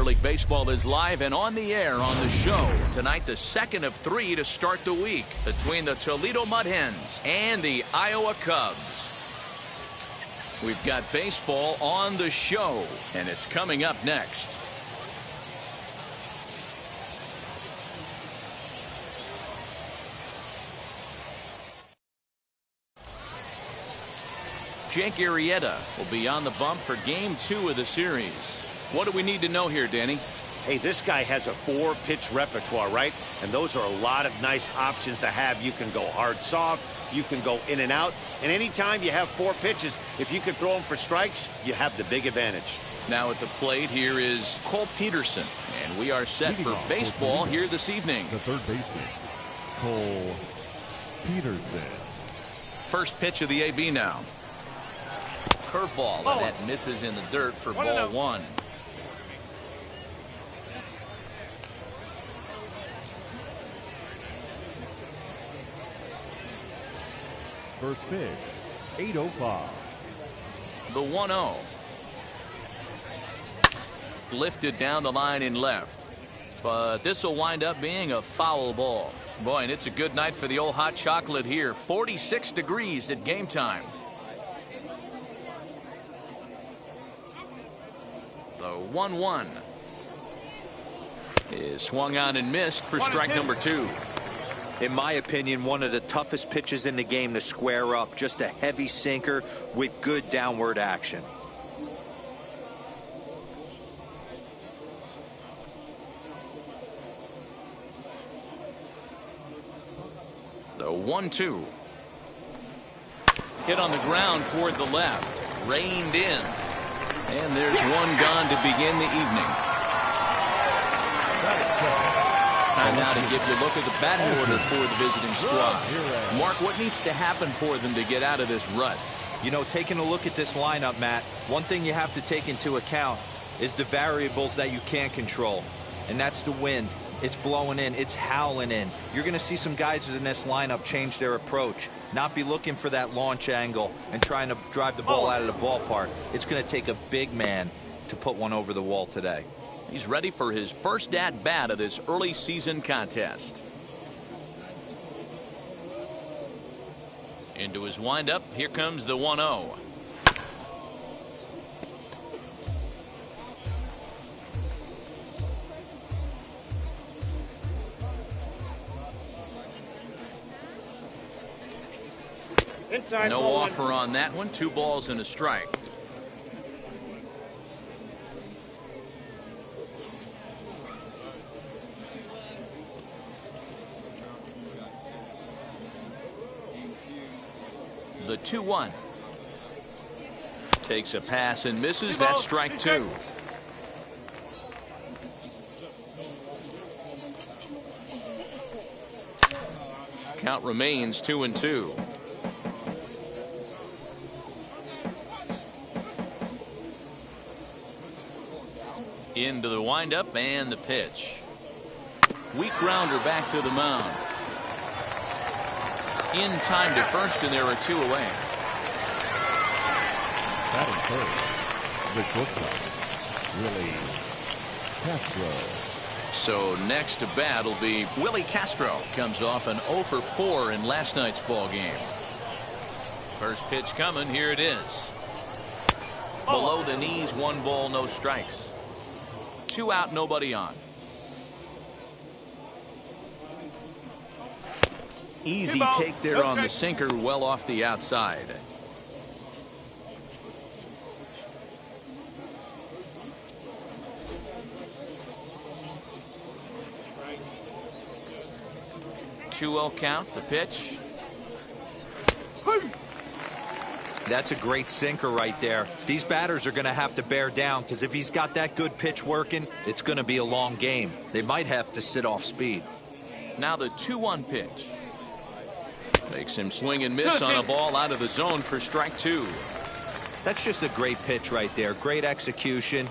Minor League Baseball is live and on the air on the show. Tonight, the second of 3 to start the week between the Toledo Mud Hens and the Iowa Cubs. We've got baseball on the show, and it's coming up next. Jake Arrieta will be on the bump for Game 2 of the series. What do we need to know here, Danny? Hey, this guy has a 4-pitch repertoire, right? And those are a lot of nice options to have. You can go hard, soft. You can go in and out. And anytime you have 4 pitches, if you can throw them for strikes, you have the big advantage. Now at the plate, here is Cole Peterson. And we are set for baseball here this evening. The third baseman, Cole Peterson. First pitch of the AB now. Curveball, and that misses in the dirt for ball 1. First pitch, 8:05. The 1-0. Lifted down the line in left. But this will wind up being a foul ball. Boy, and it's a good night for the old hot chocolate here. 46 degrees at game time. The 1-1 is swung on and missed for strike number 2. In my opinion, one of the toughest pitches in the game to square up. Just a heavy sinker with good downward action. The 1-2. Hit on the ground toward the left. Reined in. And there's one gone to begin the evening. Time now to give you a look at the batting order for the visiting squad. Mark, what needs to happen for them to get out of this rut? You know, taking a look at this lineup, Matt, one thing you have to take into account is the variables that you can't control. And that's the wind. It's blowing in. It's howling in. You're going to see some guys in this lineup change their approach. Not be looking for that launch angle and trying to drive the ball out of the ballpark. It's going to take a big man to put one over the wall today. He's ready for his first at-bat of this early season contest. Into his windup. Here comes the 1-0. No offer on that one. 2 balls and a strike. The 2-1. Takes a pass and misses. That's strike 2. Count remains 2-2. Into the windup and the pitch. Weak grounder back to the mound. In time to first, and there are 2 away. Batting first, the shortstop, Willy Castro. So next to bat will be Willy Castro. Comes off an 0 for 4 in last night's ball game. First pitch coming. Here it is. Below the knees, 1 ball, no strikes. 2 out, nobody on. Easy take there on the sinker, well off the outside. Two-0 count, the pitch. That's a great sinker right there. These batters are going to have to bear down, because if he's got that good pitch working, it's going to be a long game. They might have to sit off speed. Now the 2-1 pitch. Makes him swing and miss on a ball out of the zone for strike 2. That's just a great pitch right there. Great execution.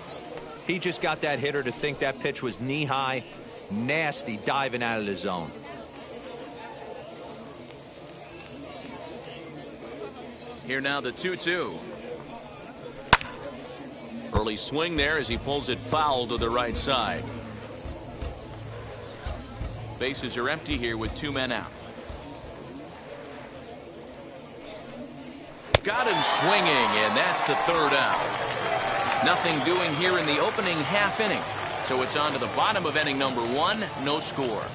He just got that hitter to think that pitch was knee-high. Nasty diving out of the zone. Here now the 2-2. A Early swing there as he pulls it foul to the right side. Bases are empty here with 2 men out. Got him swinging, and that's the 3rd out. Nothing doing here in the opening half inning. So it's on to the bottom of inning number 1. No score.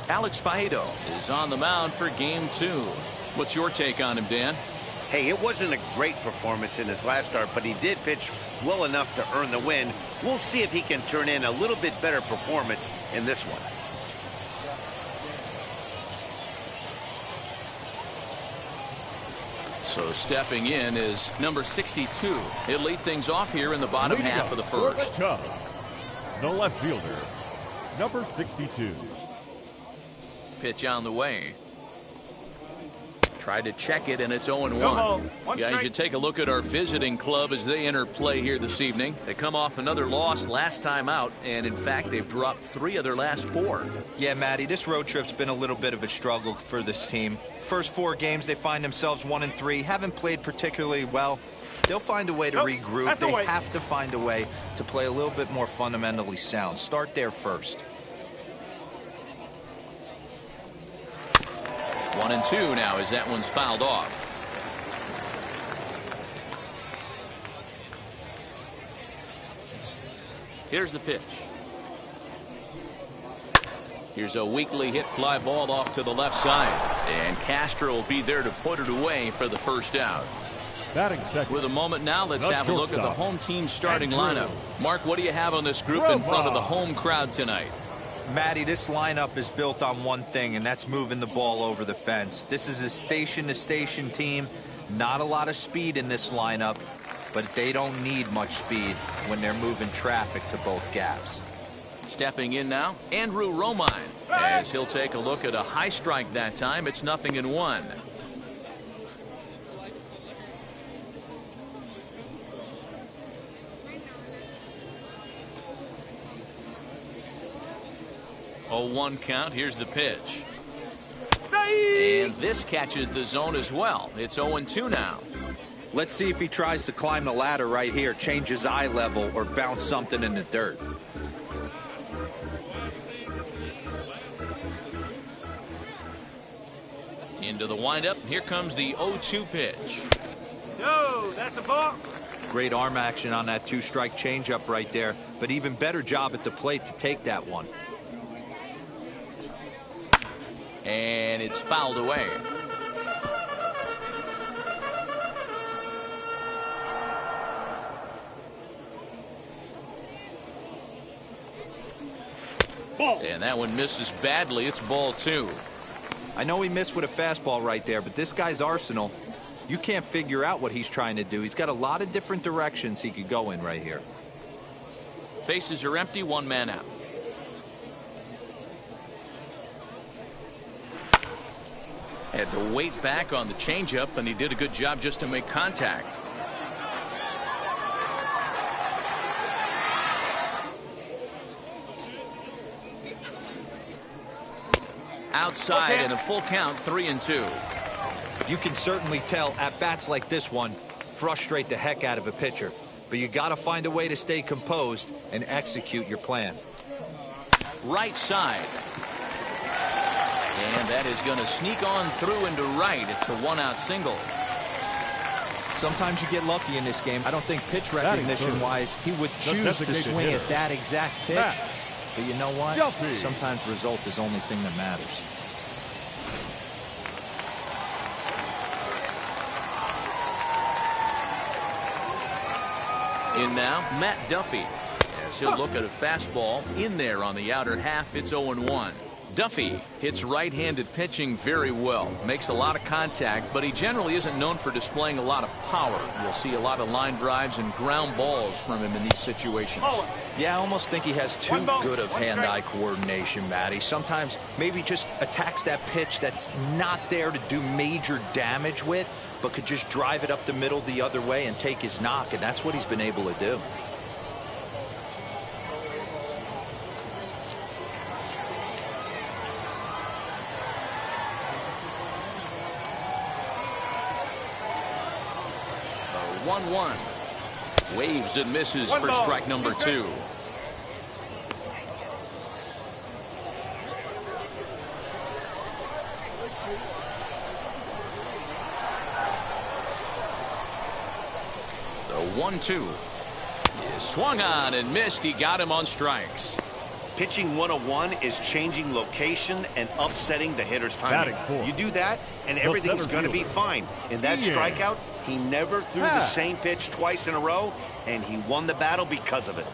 Alex Faedo is on the mound for game 2. What's your take on him, Dan? Hey, it wasn't a great performance in his last start, but he did pitch well enough to earn the win. We'll see if he can turn in a little bit better performance in this one. So stepping in is number 62. He'll lead things off here in the bottom half of the first. The left fielder, number 62. Pitch on the way. Tried to check it, and it's 0-1. Yeah, you should take a look at our visiting club as they enter play here this evening. They come off another loss last time out, and in fact, they've dropped 3 of their last 4. Yeah, Matty, this road trip's been a little bit of a struggle for this team. First 4 games, they find themselves 1-3. Haven't played particularly well. They'll find a way to regroup. They have to find a way to play a little bit more fundamentally sound. Start there first. 1-2 now as that one's fouled off. Here's the pitch. Here's a weakly hit fly ball off to the left side, and Castro will be there to put it away for the 1st out. Batting second. With a moment now, let's have a look at the home team starting lineup. Mark, what do you have on this group in front of the home crowd tonight? Matty, this lineup is built on one thing, and that's moving the ball over the fence. This is a station-to-station team. Not a lot of speed in this lineup, but they don't need much speed when they're moving traffic to both gaps. Stepping in now, Andrew Romine, as he'll take a look at a high strike that time. It's 0-1. A 1 count. Here's the pitch. And this catches the zone as well. It's 0-2 now. Let's see if he tries to climb the ladder right here, change his eye level, or bounce something in the dirt. Into the windup. Here comes the 0-2 pitch. No, that's a ball. Great arm action on that 2-strike changeup right there, but even better job at the plate to take that one. And it's fouled away. And that one misses badly. It's ball 2. I know he missed with a fastball right there, but this guy's arsenal, you can't figure out what he's trying to do. He's got a lot of different directions he could go in right here. Bases are empty, 1 man out. Had to wait back on the changeup, and he did a good job just to make contact. Outside and a full count, 3-2. You can certainly tell at bats like this one frustrate the heck out of a pitcher, but you got to find a way to stay composed and execute your plan. Right side. And that is going to sneak on through into right. It's a 1-out single. Sometimes you get lucky in this game. I don't think pitch recognition-wise he would choose to swing at that exact pitch. But you know what? Duffy. Sometimes result is the only thing that matters. In now, Matt Duffy. As he'll look at a fastball in there on the outer half. It's 0-1. Duffy hits right-handed pitching very well. Makes a lot of contact, but he generally isn't known for displaying a lot of power. You'll see a lot of line drives and ground balls from him in these situations. Yeah, I almost think he has too good of hand-eye coordination, Matty. Sometimes maybe just attacks that pitch that's not there to do major damage with, but could just drive it up the middle the other way and take his knock, and that's what he's been able to do. 1-1. Waves and misses for strike number 2. The 1-2 is swung on and missed. He got him on strikes. Pitching 101 is changing location and upsetting the hitter's timing. You do that, and everything's going to be fine. In that strikeout, he never threw the same pitch twice in a row, and he won the battle because of it.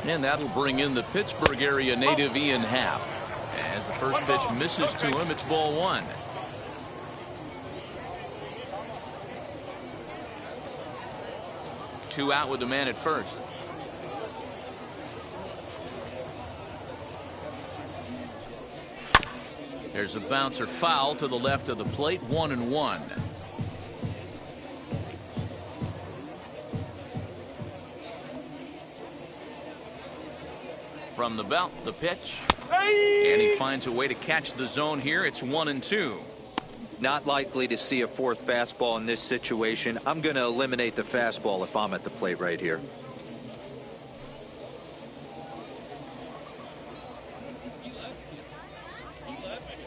And that'll bring in the Pittsburgh area native Ian Happ. As the first pitch misses to him, it's ball 1. Two out with the man at first. There's a bouncer foul to the left of the plate. 1-1. From the belt, the pitch. And he finds a way to catch the zone here. It's 1-2. Not likely to see a fourth fastball in this situation. I'm going to eliminate the fastball if I'm at the plate right here.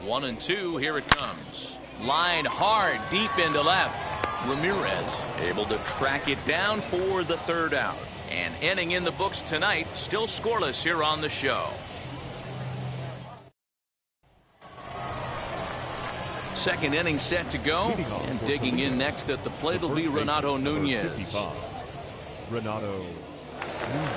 One and two. Here it comes. Line hard deep into left. Ramirez able to track it down for the third out. And inning in the books tonight, still scoreless here on the show. Second inning set to go, and digging in next at the plate will be Renato Nunez. Renato Nunez.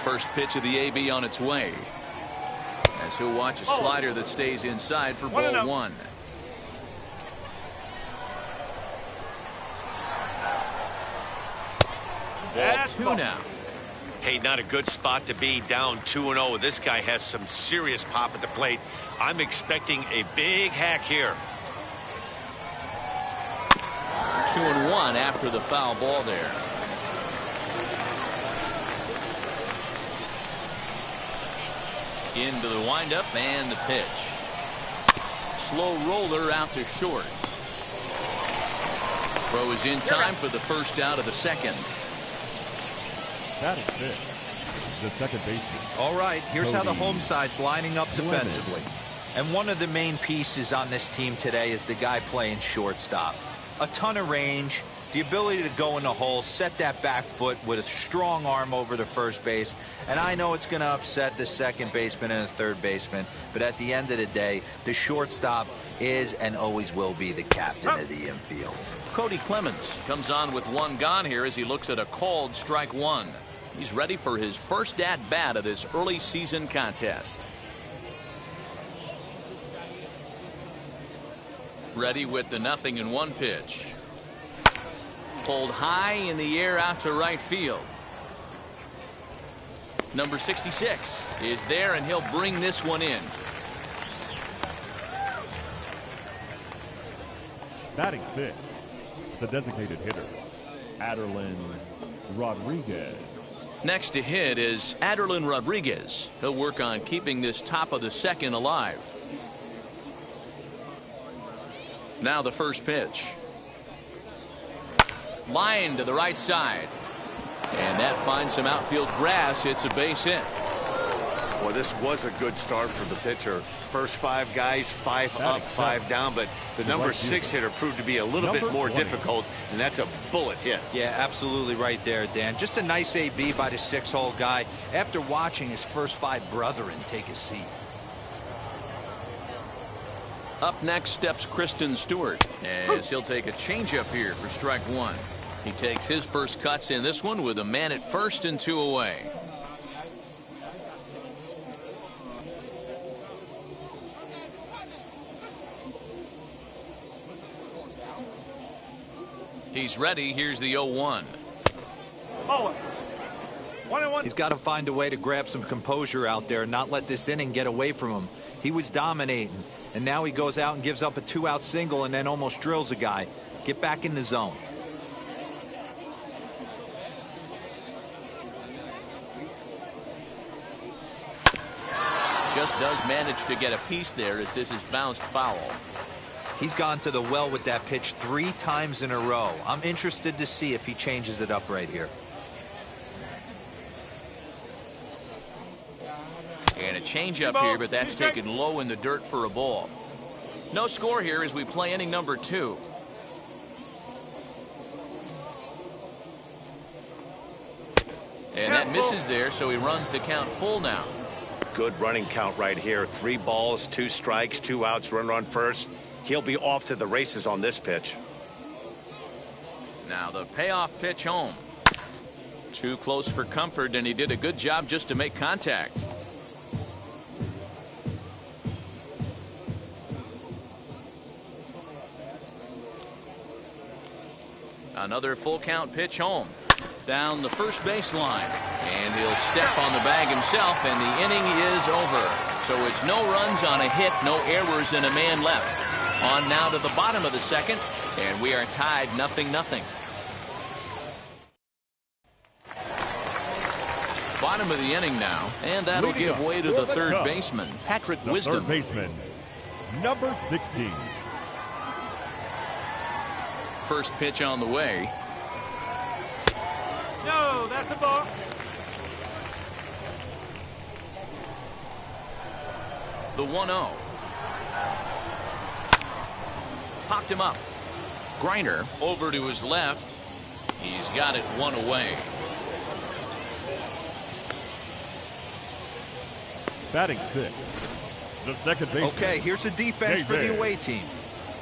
First pitch of the AB on its way. As he'll watch a slider that stays inside for ball 1. Ball 2 now. Hey, not a good spot to be, down 2-0. This guy has some serious pop at the plate. I'm expecting a big hack here. 2-1 after the foul ball there. Into the windup and the pitch. Slow roller out to short. Throw is in time for the first out of the second. That is it. The second baseman. All right, here's how the home side's lining up defensively. And one of the main pieces on this team today is the guy playing shortstop. A ton of range, the ability to go in the hole, set that back foot with a strong arm over the first base. And I know it's going to upset the second baseman and the third baseman, but at the end of the day, the shortstop is and always will be the captain of the infield. Cody Clemens comes on with one gone here as he looks at a called strike 1. He's ready for his first at-bat of this early season contest. Ready with the 0-1 pitch. Pulled high in the air out to right field. Number 66 is there, and he'll bring this one in. Batting 6, the designated hitter, Aderlin Rodriguez. Next to hit is Aderlin Rodriguez. He'll work on keeping this top of the second alive. Now the first pitch. Line to the right side. And that finds some outfield grass. It's a base hit. Well, this was a good start for the pitcher. First 5 guys, 5 up, 5 down, but the number 6 hitter proved to be a little bit more difficult, and that's a bullet hit. Yeah, absolutely right there, Dan. Just a nice AB by the 6-hole guy after watching his first 5 brethren take a seat. Up next steps Kristen Stewart as he'll take a changeup here for strike 1. He takes his first cuts in this one with a man at first and 2 away. He's ready. Here's the 0-1. He's got to find a way to grab some composure out there and not let this inning get away from him. He was dominating, and now he goes out and gives up a 2-out single and then almost drills a guy. Get back in the zone. Just does manage to get a piece there as this is bounced foul. He's gone to the well with that pitch 3 times in a row. I'm interested to see if he changes it up right here. And a changeup here, but that's taken low in the dirt for a ball. No score here as we play inning number 2. And that misses there, so he runs the count full now. Good running count right here. 3 balls, 2 strikes, 2 outs, runner on first. He'll be off to the races on this pitch. Now the payoff pitch home. Too close for comfort, and he did a good job just to make contact. Another full count pitch home. Down the first baseline. And he'll step on the bag himself, and the inning is over. So it's no runs on a hit, no errors, and a man left. On now to the bottom of the second, and we are tied 0-0. Bottom of the inning now, and that'll give way to the third baseman, Patrick Wisdom. Third baseman, number 16. First pitch on the way. No, that's a ball. The 1-0. Popped him up. Griner over to his left. He's got it 1 away. Batting 6. The second baseman. Okay, here's a defense for the away team.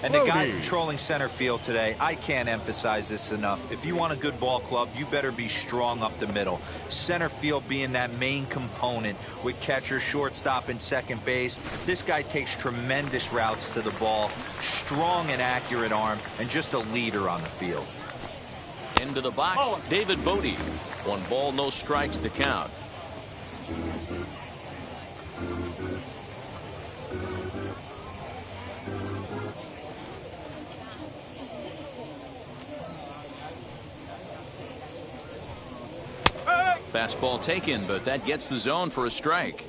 And the guy controlling center field today, I can't emphasize this enough. If you want a good ball club, you better be strong up the middle. Center field being that main component with catcher, shortstop, and second base. This guy takes tremendous routes to the ball, strong and accurate arm, and just a leader on the field. Into the box, David Bodie. 1 ball, no strikes to count. Fastball taken, but that gets the zone for a strike.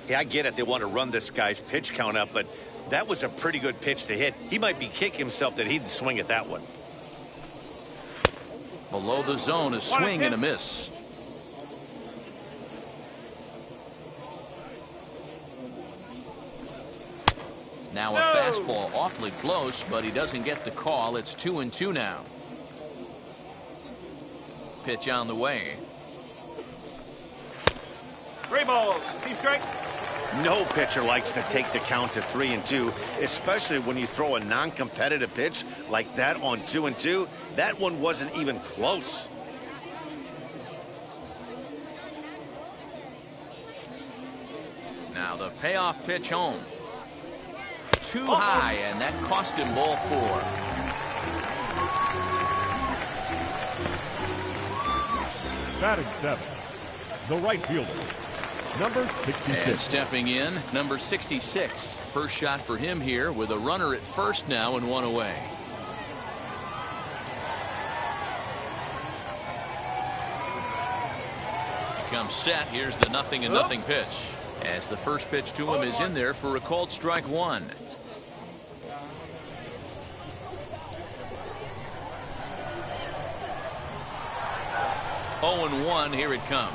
Yeah, I get it. They want to run this guy's pitch count up, but that was a pretty good pitch to hit. He might be kicking himself that he didn't swing at that one. Below the zone, a swing and a miss. Now a fastball awfully close, but he doesn't get the call. It's 2-2 now. Pitch on the way. 3 balls. Team strike. No pitcher likes to take the count to 3-2, especially when you throw a non-competitive pitch like that on 2-2. That one wasn't even close. Now the payoff pitch home. Too high, and that cost him ball 4. Batting 7. The right fielder, number 66. And stepping in, number 66. First shot for him here with a runner at first now and 1 away. He comes set. Here's the 0-0 pitch. As the first pitch to him is in there for a called strike 1. Oh, and 1, here it comes.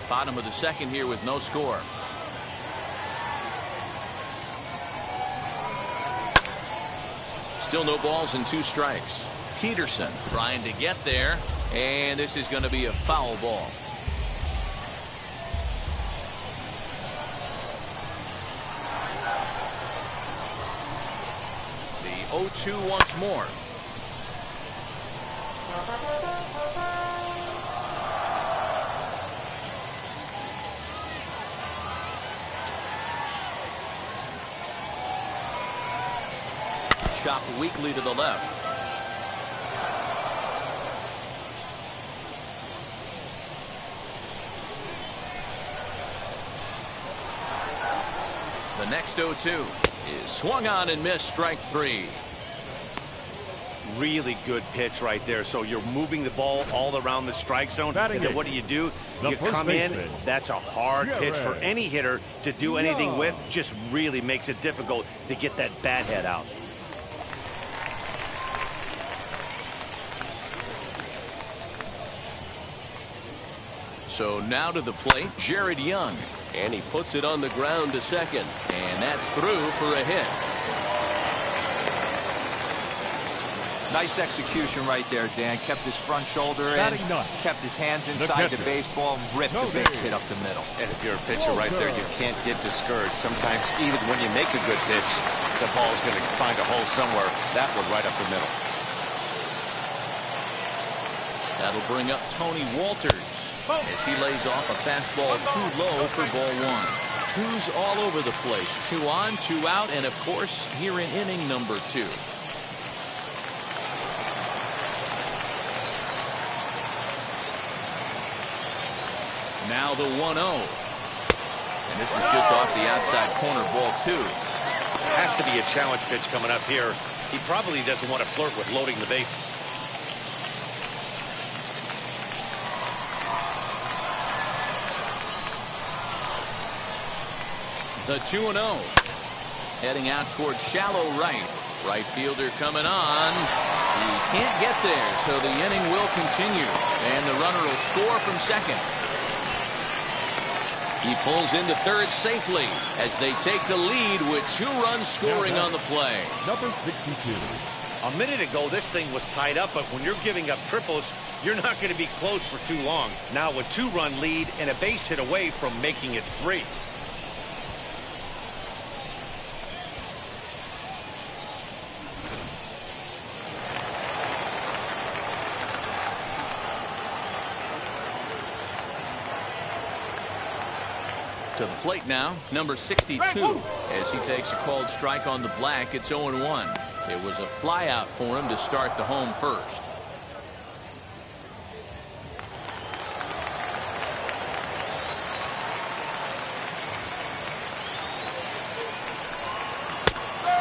Bottom of the second here with no score. Still no balls and 2 strikes. Peterson trying to get there, and this is going to be a foul ball. The 0-2 once more. Chopped weakly to the left. The next 0-2 is swung on and missed, strike 3. Really good pitch right there. So you're moving the ball all around the strike zone. Batting And then eighth, what do? the You first come in. baseman. That's a hard pitch for any hitter to do anything with. Just really makes it difficult to get that bat head out. So now to the plate, Jared Young. And he puts it on the ground to second. And that's through for a hit. Nice execution right there, Dan. Kept his front shoulder in, Batting ninth, kept his hands inside the catcher. baseball, and ripped No the base dig. hit up the middle. And if you're a pitcher right there, you can't get discouraged. Sometimes even when you make a good pitch, the ball's going to find a hole somewhere. That one right up the middle. That'll bring up Tony Walters as he lays off a fastball too low for ball 1. Twos all over the place. 2 on, 2 out, and of course here in inning number 2. Now the 1-0. And this is just off the outside corner, ball 2. Has to be a challenge pitch coming up here. He probably doesn't want to flirt with loading the bases. The 2-0. Heading out towards shallow right. Right fielder coming on. He can't get there, so the inning will continue. And the runner will score from second. He pulls into third safely as they take the lead with 2 runs scoring on the play. Number 62. A minute ago, this thing was tied up, but when you're giving up triples, you're not going to be close for too long. Now a 2-run lead and a base hit away from making it 3. To the plate now, number 62, as he takes a called strike on the black. It's 0-1. It was a fly out for him to start the home first.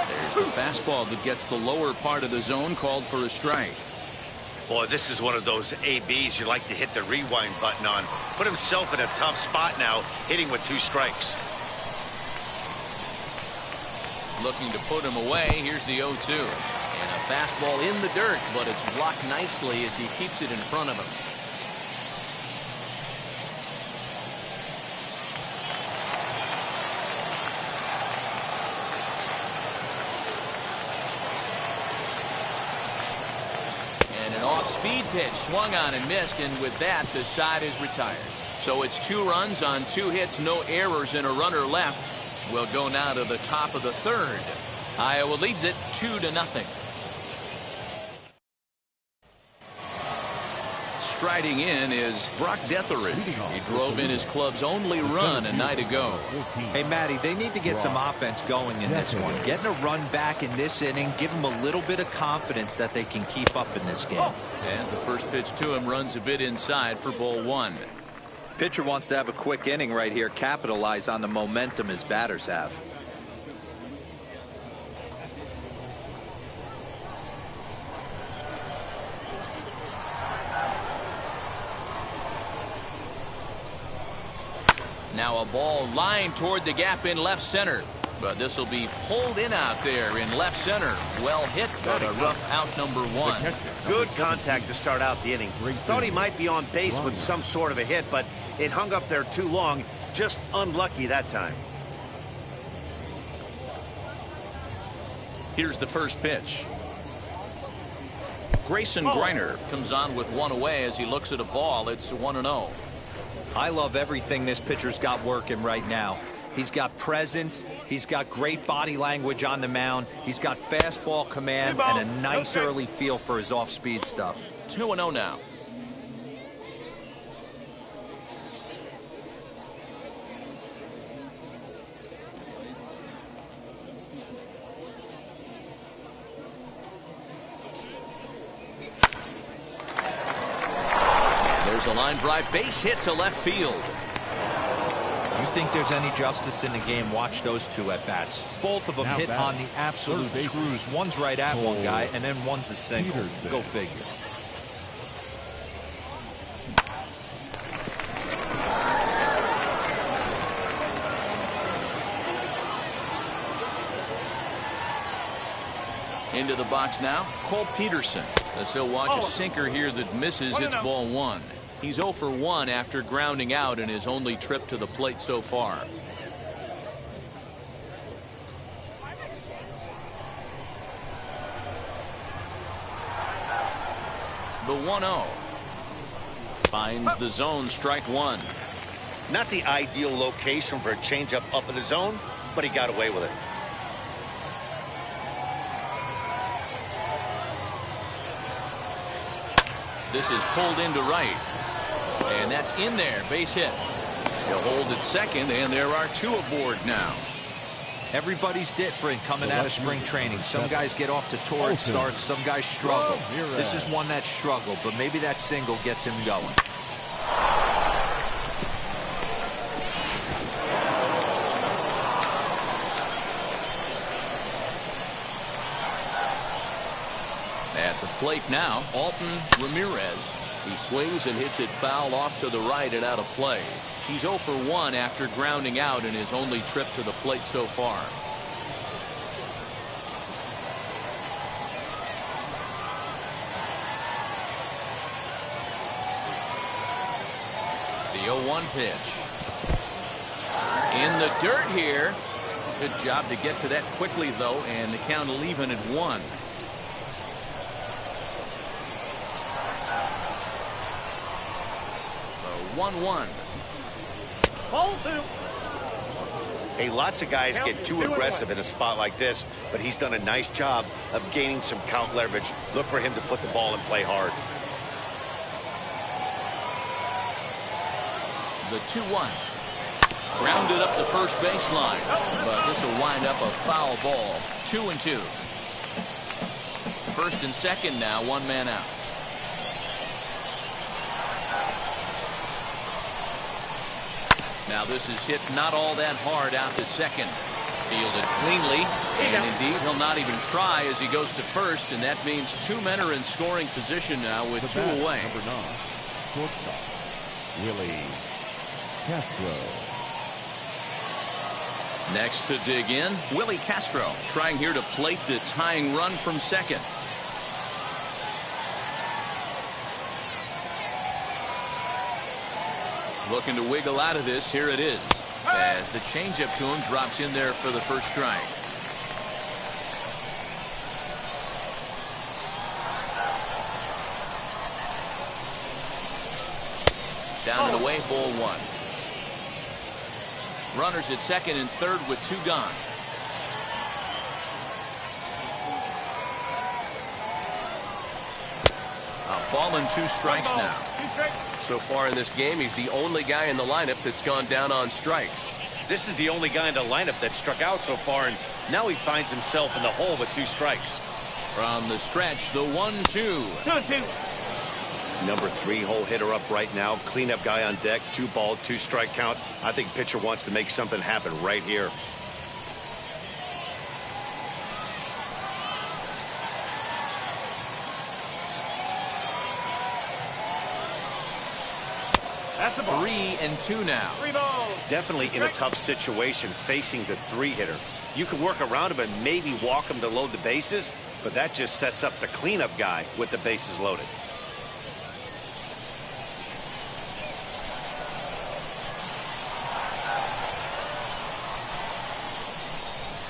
There's the fastball that gets the lower part of the zone, called for a strike. Boy, this is one of those ABs you like to hit the rewind button on. Put himself in a tough spot now, hitting with 2 strikes. Looking to put him away. Here's the 0-2. And a fastball in the dirt, but it's blocked nicely as he keeps it in front of him. Speed pitch swung on and missed, and with that the side is retired. So it's 2 runs on 2 hits, no errors, and a runner left. We'll go now to the top of the 3rd. Iowa leads it 2-0. Striding in is Brock Detheridge. He drove in his club's only run a night ago. Hey, Matty, they need to get some offense going in this one. Getting a run back in this inning, give them a little bit of confidence that they can keep up in this game. As the first pitch to him runs a bit inside for ball 1. Pitcher wants to have a quick inning right here, capitalize on the momentum his batters have. Now a ball lined toward the gap in left center. But this will be pulled in out there in left center. Well hit, but a rough out, number 1. Good contact to start out the inning. Thought he might be on base with some sort of a hit, but it hung up there too long. Just unlucky that time. Here's the first pitch. Grayson Griner comes on with 1 away as he looks at a ball. It's 1-0. I love everything this pitcher's got working right now. He's got presence. He's got great body language on the mound. He's got fastball command and a nice early feel for his off-speed stuff. 2-0 now. There's a line drive base hit to left field. think there's any justice in the game, watch those two at-bats. Both of them hit on the absolute screws. One's right at one guy, and then one's a single. Go figure. Into the box now, Cole Peterson. As he'll watch a sinker here that misses. It's ball one. He's 0 for 1 after grounding out in his only trip to the plate so far. The 1-0. Finds the zone, strike one. Not the ideal location for a changeup up in the zone, but he got away with it. This is pulled into right. And that's in there. Base hit. He'll hold at second, and there are two aboard now. Everybody's different coming out of spring training. Some guys get off to torrid starts. Some guys struggle. This is one that struggled, but maybe that single gets him going. At the plate now, Alton Ramirez. He swings and hits it foul off to the right and out of play. He's 0 for 1 after grounding out in his only trip to the plate so far. The 0-1 pitch. In the dirt here. Good job to get to that quickly, though, and the count will even at 1. The 1-1. Hey, lots of guys get too aggressive in a spot like this, but he's done a nice job of gaining some count leverage. Look for him to put the ball in play hard. The 2-1. Grounded up the first baseline, but this will wind up a foul ball. 2-2. First and second now, one man out. Now this is hit not all that hard out to second. Fielded cleanly, and indeed he'll not even try as he goes to first, and that means two men are in scoring position now with two away. Number 9, shortstop, Willy Castro. Next to dig in, Willy Castro trying here to plate the tying run from second. Looking to wiggle out of this. Here it is. As the changeup to him drops in there for the first strike. Down and away, ball one. Runners at second and third with two gone. A ball and two strikes now. So far in this game, he's the only guy in the lineup that's gone down on strikes. This is the only guy in the lineup that struck out so far, and now he finds himself in the hole with two strikes. From the stretch, the 1-2. Number 3 hole hitter up right now. Cleanup guy on deck. 2-ball, 2-strike count. I think pitcher wants to make something happen right here. That's the ball. 3-2 now. 3 balls. Definitely in a tough situation facing the 3-hitter. You can work around him and maybe walk him to load the bases, but that just sets up the cleanup guy with the bases loaded.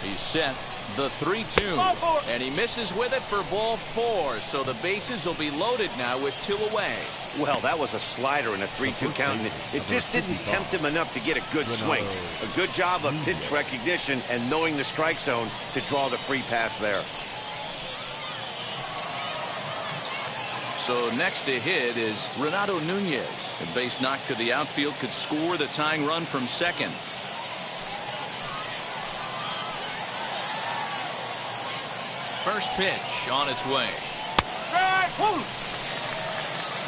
He's set. The 3-2. And he misses with it for ball 4. So the bases will be loaded now with 2 away. Well, that was a slider in a 3-2 count, and it just didn't tempt him enough to get a good swing. A good job of pitch recognition and knowing the strike zone to draw the free pass there. So next to hit is Renato Nunez. A base knock to the outfield could score the tying run from second. First pitch on its way.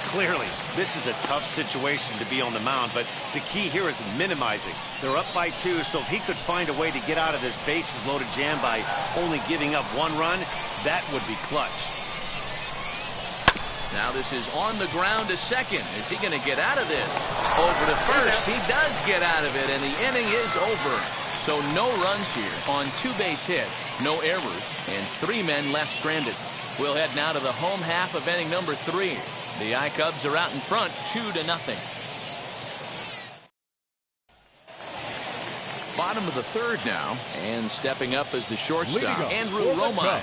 Clearly, this is a tough situation to be on the mound, but the key here is minimizing. They're up by 2, so if he could find a way to get out of this bases-loaded jam by only giving up 1 run, that would be clutch. Now this is on the ground to second. Is he going to get out of this? Over to first. He does get out of it, and the inning is over. So no runs here on 2 base hits, no errors, and 3 men left stranded. We'll head now to the home half of inning number 3. The I-Cubs are out in front 2-0. Bottom of the 3rd now, and stepping up as the shortstop, Andrew Romine.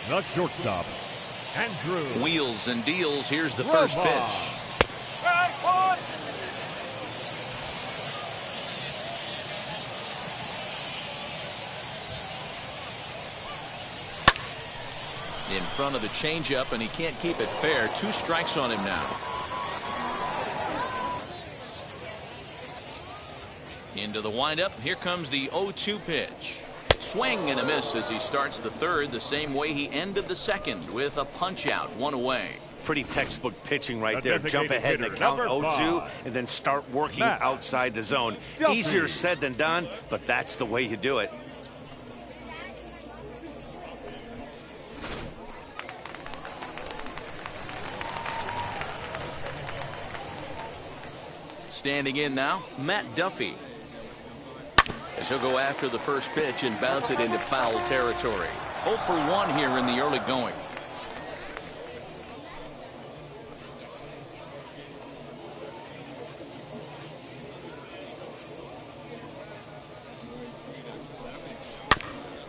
The shortstop, Andrew. Wheels and deals. Here's the first pitch. In front of the changeup, and he can't keep it fair. 2 strikes on him now. Into the windup. Here comes the 0-2 pitch. Swing and a miss as he starts the 3rd the same way he ended the 2nd with a punch out, 1 away. Pretty textbook pitching right there. Jump ahead in the count 0-2 and then start working outside the zone. Duffy. Easier said than done, but that's the way you do it. Standing in now, Matt Duffy. As he'll go after the first pitch and bounce it into foul territory. 0 for 1 here in the early going.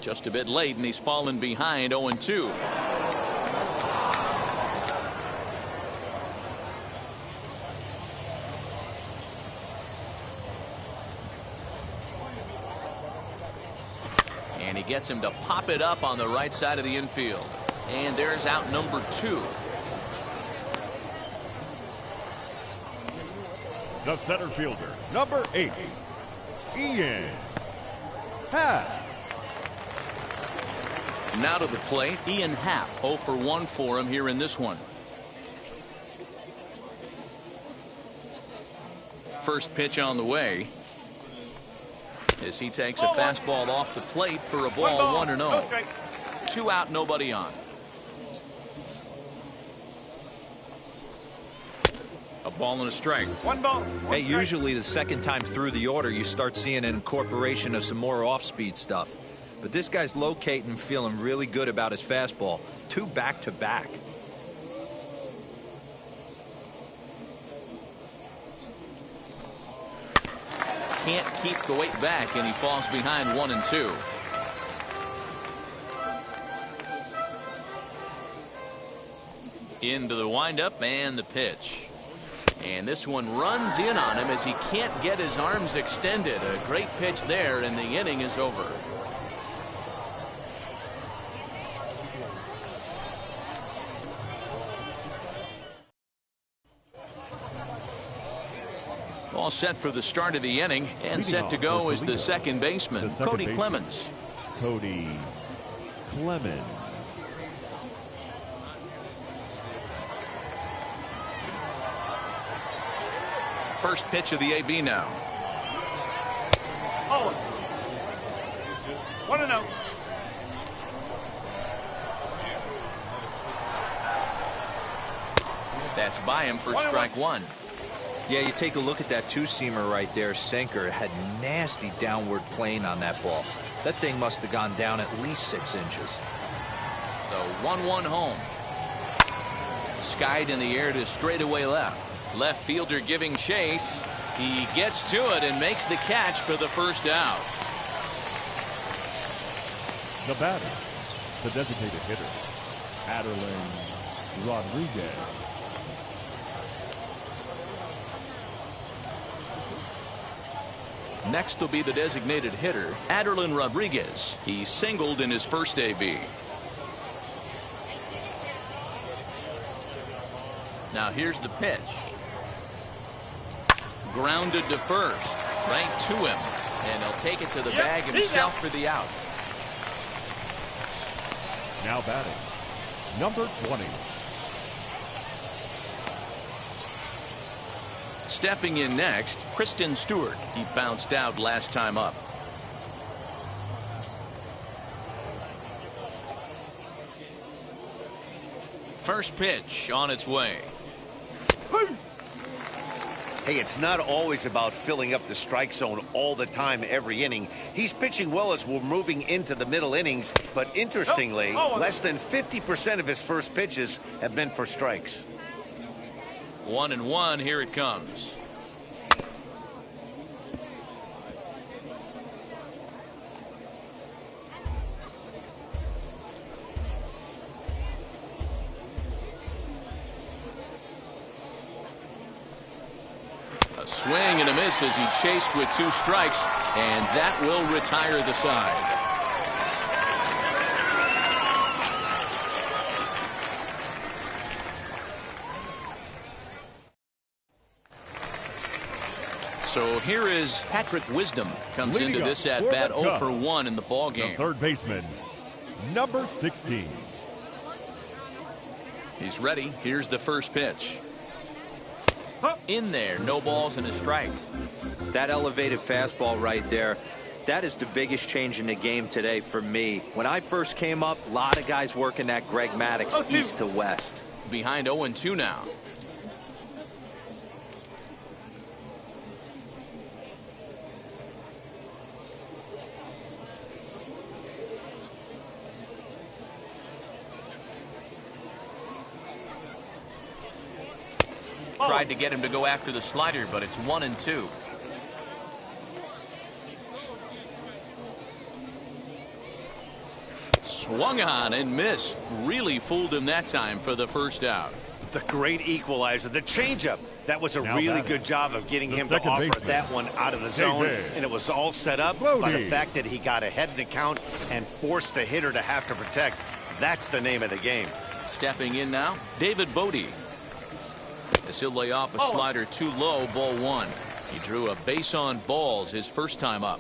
Just a bit late, and he's fallen behind 0-2. And he gets him to pop it up on the right side of the infield. And there's out number 2. The center fielder, number 8, Ian Happ. Now to the plate, Ian Happ. 0 for 1 for him here in this one. First pitch on the way. As he takes a fastball off the plate for a ball, 1-0. 2 out, nobody on. A ball and a strike. 1 ball. Hey, usually the second time through the order, you start seeing an incorporation of some more off-speed stuff. But this guy's locating, feeling really good about his fastball. 2 back-to-back. Can't keep the weight back, and he falls behind 1-2. Into the windup and the pitch. And this one runs in on him as he can't get his arms extended. A great pitch there, and the inning is over. All set for the start of the inning, and set to go is the second baseman, Cody Clemens. Cody Clemens. First pitch of the AB now. Oh. 1-0. That's by him for strike 1. Yeah, you take a look at that 2-seamer right there, sinker. Had nasty downward plane on that ball. That thing must have gone down at least 6 inches. The 1-1 home. Skied in the air to straightaway left. Left fielder giving chase. He gets to it and makes the catch for the first out. The batter, the designated hitter, Adelin Rodriguez. Next will be the designated hitter, Adelin Rodriguez. He singled in his first AB. Now here's the pitch. Grounded to first. Right to him. And he'll take it to the bag himself for the out. Now batting, number 20, Stepping in next, Kristen Stewart. He bounced out last time up. First pitch on its way. Hey, it's not always about filling up the strike zone all the time every inning. He's pitching well as we're moving into the middle innings, but interestingly, less than 50% of his first pitches have been for strikes. 1-1, here it comes. A swing and a miss as he chased with 2 strikes, and that will retire the side. So here is Patrick Wisdom. Comes Leading into this at bat 0 for 1 in the ball game. The third baseman, number 16. He's ready. Here's the first pitch. In there, no balls and a strike. That elevated fastball right there, that is the biggest change in the game today for me. When I first came up, a lot of guys working that Greg Maddux east to west. Behind 0-2 now. Tried to get him to go after the slider, but it's 1-2. Swung on and missed. Really fooled him that time for the first out. The great equalizer, the changeup. That was a really good job of getting him to offer that one out of the zone, and it was all set up by the fact that he got ahead in the count and forced the hitter to have to protect. That's the name of the game. Stepping in now, David Bodie. As he'll lay off a slider too low, ball 1. He drew a base on balls his first time up.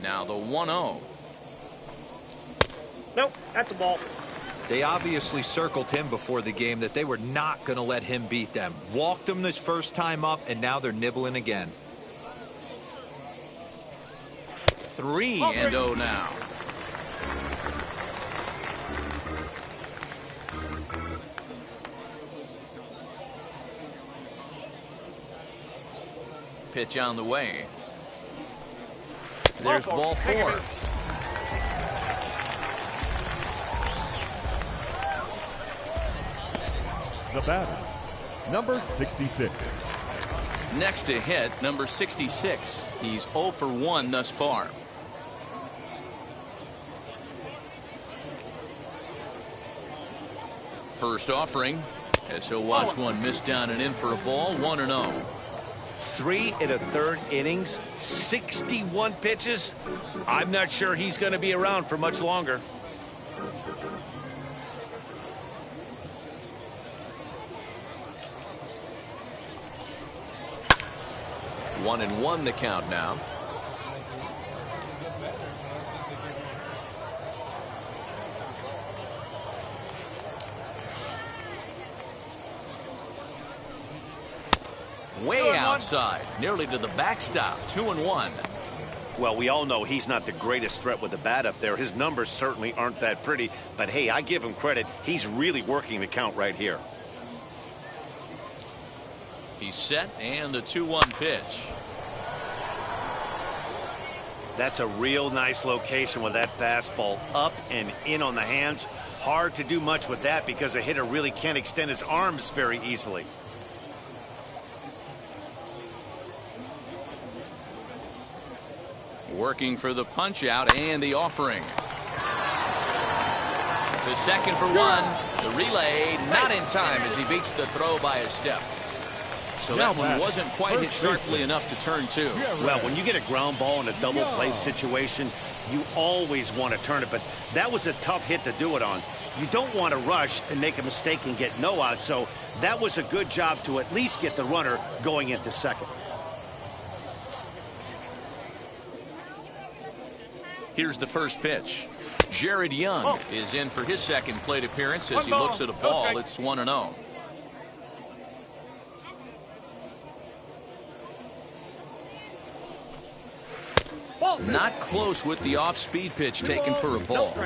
Now the 1-0. Nope, that's the ball. They obviously circled him before the game that they were not going to let him beat them. Walked him this first time up, and now they're nibbling again. 3-0 now. Pitch on the way. There's ball 4. The batter, number 66. Next to hit, number 66. He's 0 for 1 thus far. First offering, as he'll watch one miss down and in for a ball. 1-0. 3 1/3 innings, 61 pitches. I'm not sure he's going to be around for much longer. One and one the count now. Way outside, nearly to the backstop. 2-1. Well, we all know he's not the greatest threat with the bat up there. His numbers certainly aren't that pretty, but hey, I give him credit. He's really working the count right here. He's set, and the 2-1 pitch. That's a real nice location with that fastball up and in on the hands. Hard to do much with that because a hitter really can't extend his arms very easily. Working for the punch out and the offering. The second for one. The relay not in time as he beats the throw by a step. So that one wasn't quite hit sharply enough to turn 2. Well, when you get a ground ball in a double play situation, you always want to turn it, but that was a tough hit to do it on. You don't want to rush and make a mistake and get no out, so that was a good job to at least get the runner going into second. Here's the first pitch. Jared Young is in for his second plate appearance as he looks at a ball. It's 1-0. Not close with the off-speed pitch taken for a ball.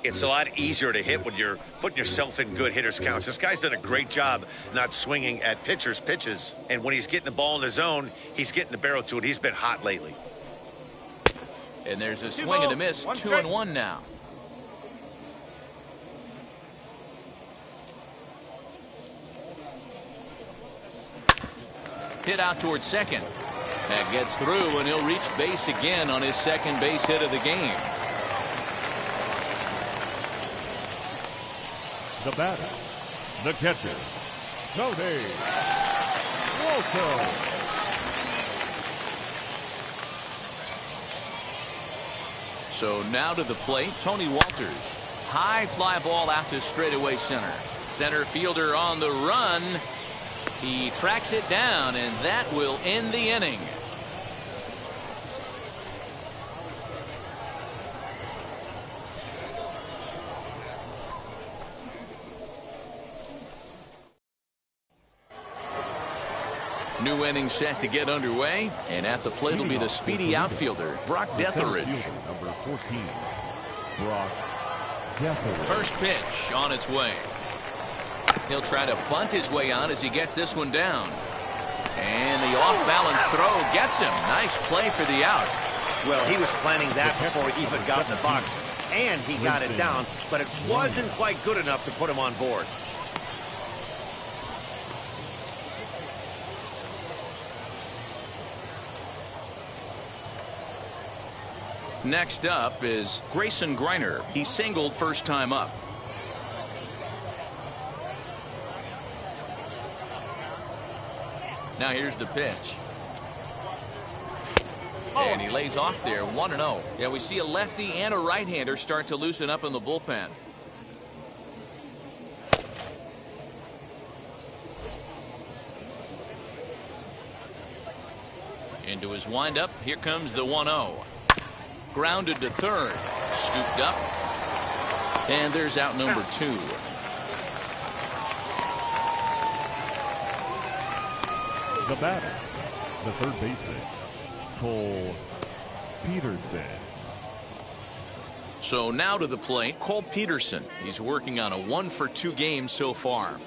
It's a lot easier to hit when you're putting yourself in good hitters counts. This guy's done a great job not swinging at pitchers' pitches. And when he's getting the ball in the zone, he's getting the barrel to it. He's been hot lately. And there's a swing and a miss. 2-1 now. Hit out towards second. That gets through, and he'll reach base again on his second base hit of the game. The batter, the catcher, Tony Walter. So now to the plate, Tony Walters. High fly ball out to straightaway center. Center fielder on the run. He tracks it down, and that will end the inning. New inning set to get underway, and at the plate will be the speedy outfielder, Brock Detheridge. Number 14, Brock Detheridge. First pitch on its way. He'll try to bunt his way on as he gets this one down. And the off-balance throw gets him. Nice play for the out. Well, he was planning that before he even got in the box, and he got it down, but it wasn't quite good enough to put him on board. Next up is Grayson Griner. He singled first time up. Now here's the pitch. And he lays off there, 1-0. Yeah, we see a lefty and a right-hander start to loosen up in the bullpen. Into his windup, here comes the 1-0. Grounded to third, scooped up, and there's out number 2. The batter, the third baseman, Cole Peterson. So now to the plate, Cole Peterson. He's working on a 1-for-2 game so far.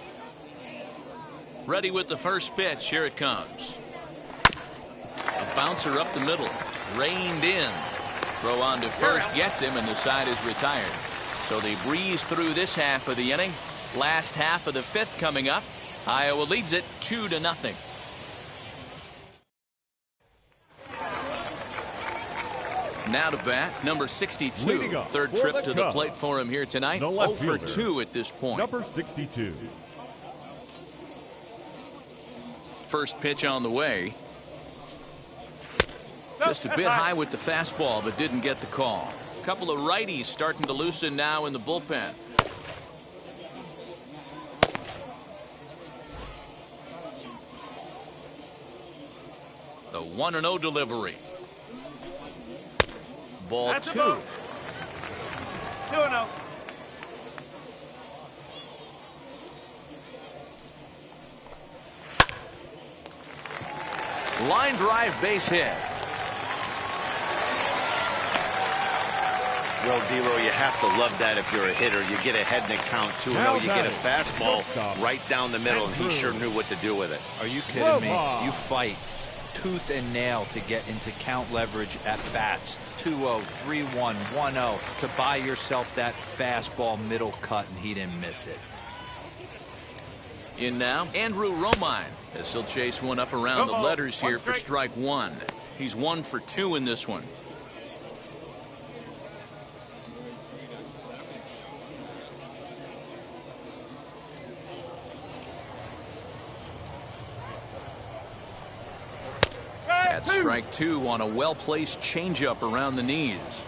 Ready with the first pitch. Here it comes. A bouncer up the middle, reined in. Throw on to first gets him, and the side is retired. So they breeze through this half of the inning. Last half of the 5th coming up. Iowa leads it 2-0. Now to bat, number 62. Third trip to the plate for him here tonight. 0-for-2 at this point. Number 62. First pitch on the way. Just a bit high with the fastball, but didn't get the call. A couple of righties starting to loosen now in the bullpen. The 1-0 delivery. Ball 2. 2-0. Line drive base hit. Well, D-Row, you have to love that if you're a hitter. You get ahead in the count 2-0. You get a fastball right down the middle, and he sure knew what to do with it. Are you kidding me? You fight tooth and nail to get into count leverage at bats. 2-0, 3-1, 1-0 to buy yourself that fastball middle cut, and he didn't miss it. In now, Andrew Romine, as he'll chase one up around the letters here for strike 1. He's 1-for-2 in this one. That's strike 2 on a well-placed changeup around the knees.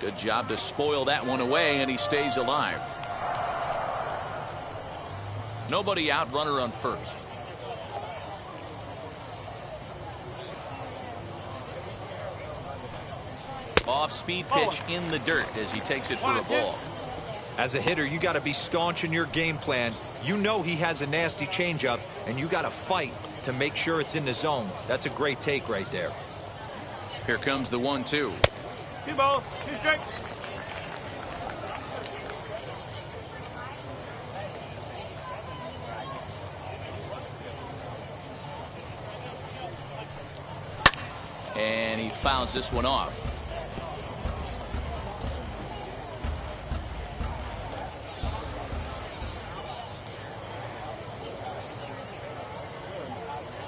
Good job to spoil that one away, and he stays alive. Nobody out, runner on first. Off-speed pitch in the dirt as he takes it for a ball. As a hitter, you got to be staunch in your game plan. You know he has a nasty changeup, and you got to fight to make sure it's in the zone. That's a great take right there. Here comes the 1-2. 2 balls, 2 strikes. And he fouls this one off.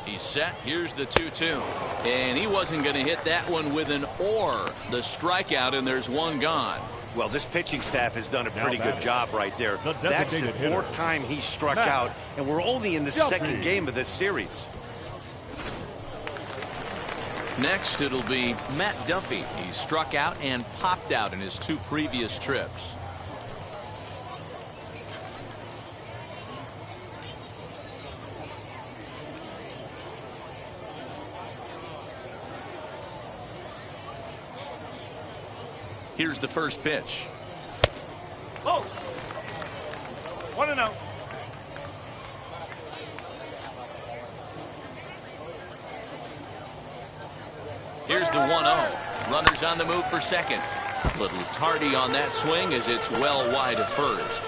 He's set. Here's the 2-2. And he wasn't going to hit that one with an or. The strikeout, and there's one gone. Well, this pitching staff has done a pretty good job right there. That's the 4th time he struck out, and we're only in the 2nd game of this series. Next, it'll be Matt Duffy. He struck out and popped out in his 2 previous trips. Here's the first pitch. Oh! 1-0. Here's the 1-0. Runners on the move for second. A little tardy on that swing as it's well wide of first.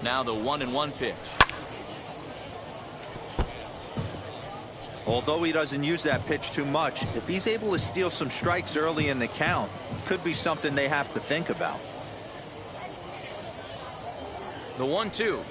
Now the 1-1 pitch. Although he doesn't use that pitch too much, if he's able to steal some strikes early in the count, could be something they have to think about. The 1-2.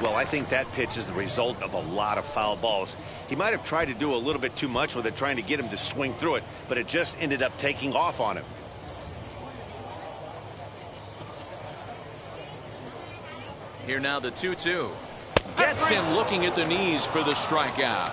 Well, I think that pitch is the result of a lot of foul balls. He might have tried to do a little bit too much with it, trying to get him to swing through it, but it just ended up taking off on him. Here now the 2-2. Gets him looking at the knees for the strikeout.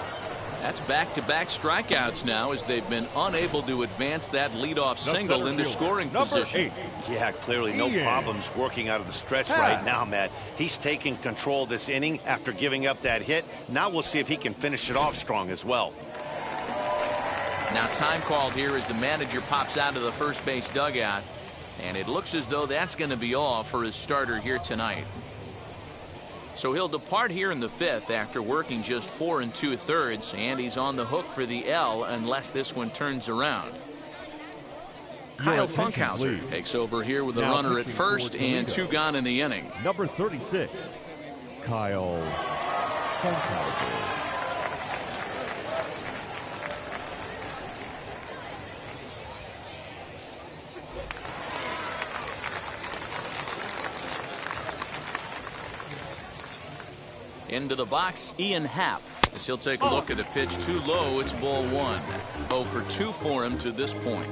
That's back-to-back strikeouts now as they've been unable to advance that leadoff single into scoring position. Yeah, clearly no problems working out of the stretch right now, Matt. He's taking control this inning after giving up that hit. Now we'll see if he can finish it off strong as well. Now time called here as the manager pops out of the first base dugout. And it looks as though that's going to be all for his starter here tonight. So he'll depart here in the 5th after working just 4 2/3, and he's on the hook for the L unless this one turns around. Kyle Funkhauser takes over here with a runner at first and 2 gone in the inning. Number 36, Kyle Funkhauser. Into the box, Ian Happ. As he'll take a look at a pitch too low, it's ball 1. 0 for 2 for him to this point.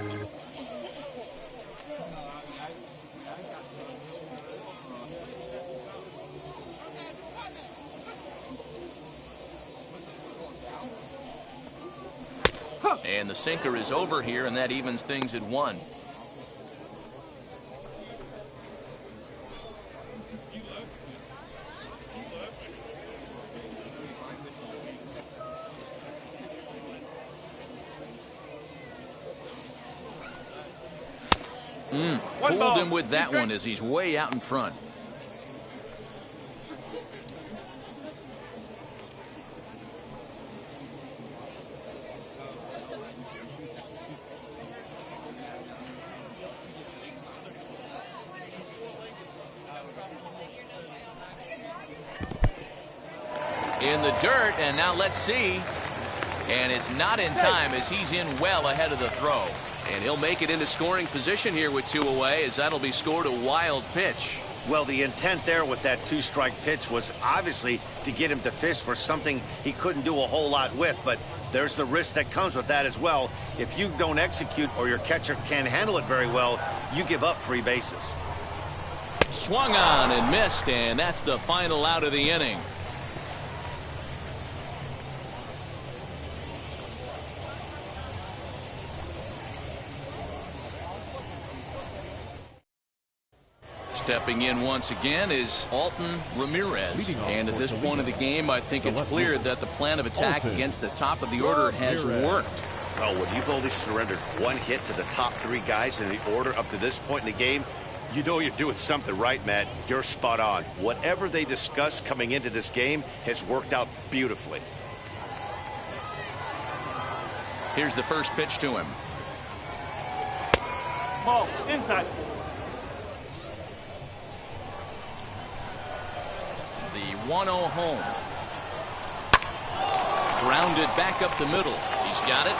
And the sinker is over here, and that evens things at 1. Fooled him with that one as he's way out in front. In the dirt, and now let's see. And it's not in time as he's in well ahead of the throw. And he'll make it into scoring position here with 2 away as that'll be scored a wild pitch. Well, the intent there with that 2-strike pitch was obviously to get him to fish for something he couldn't do a whole lot with, but there's the risk that comes with that as well. If you don't execute or your catcher can't handle it very well, you give up 3 bases. Swung on and missed, and that's the final out of the inning. Stepping in once again is Alton Ramirez. And at this point of the game, I think it's clear that the plan of attack against the top of the order has worked. Well, when you've only surrendered one hit to the top three guys in the order up to this point in the game, you know you're doing something right, Matt. You're spot on. Whatever they discussed coming into this game has worked out beautifully. Here's the first pitch to him. Ball, inside. The 1-0 home. Grounded back up the middle. He's got it.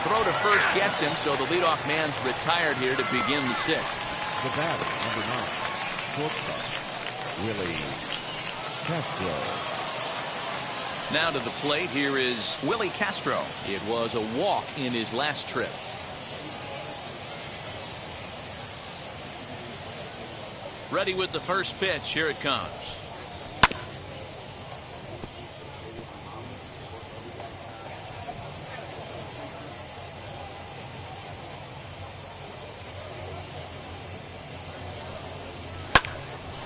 Throw to first gets him, so the leadoff man's retired here to begin the sixth. The batter, number 9, shortstop, Willy Castro. Now to the plate, here is Willy Castro. It was a walk in his last trip. Ready with the first pitch. Here it comes.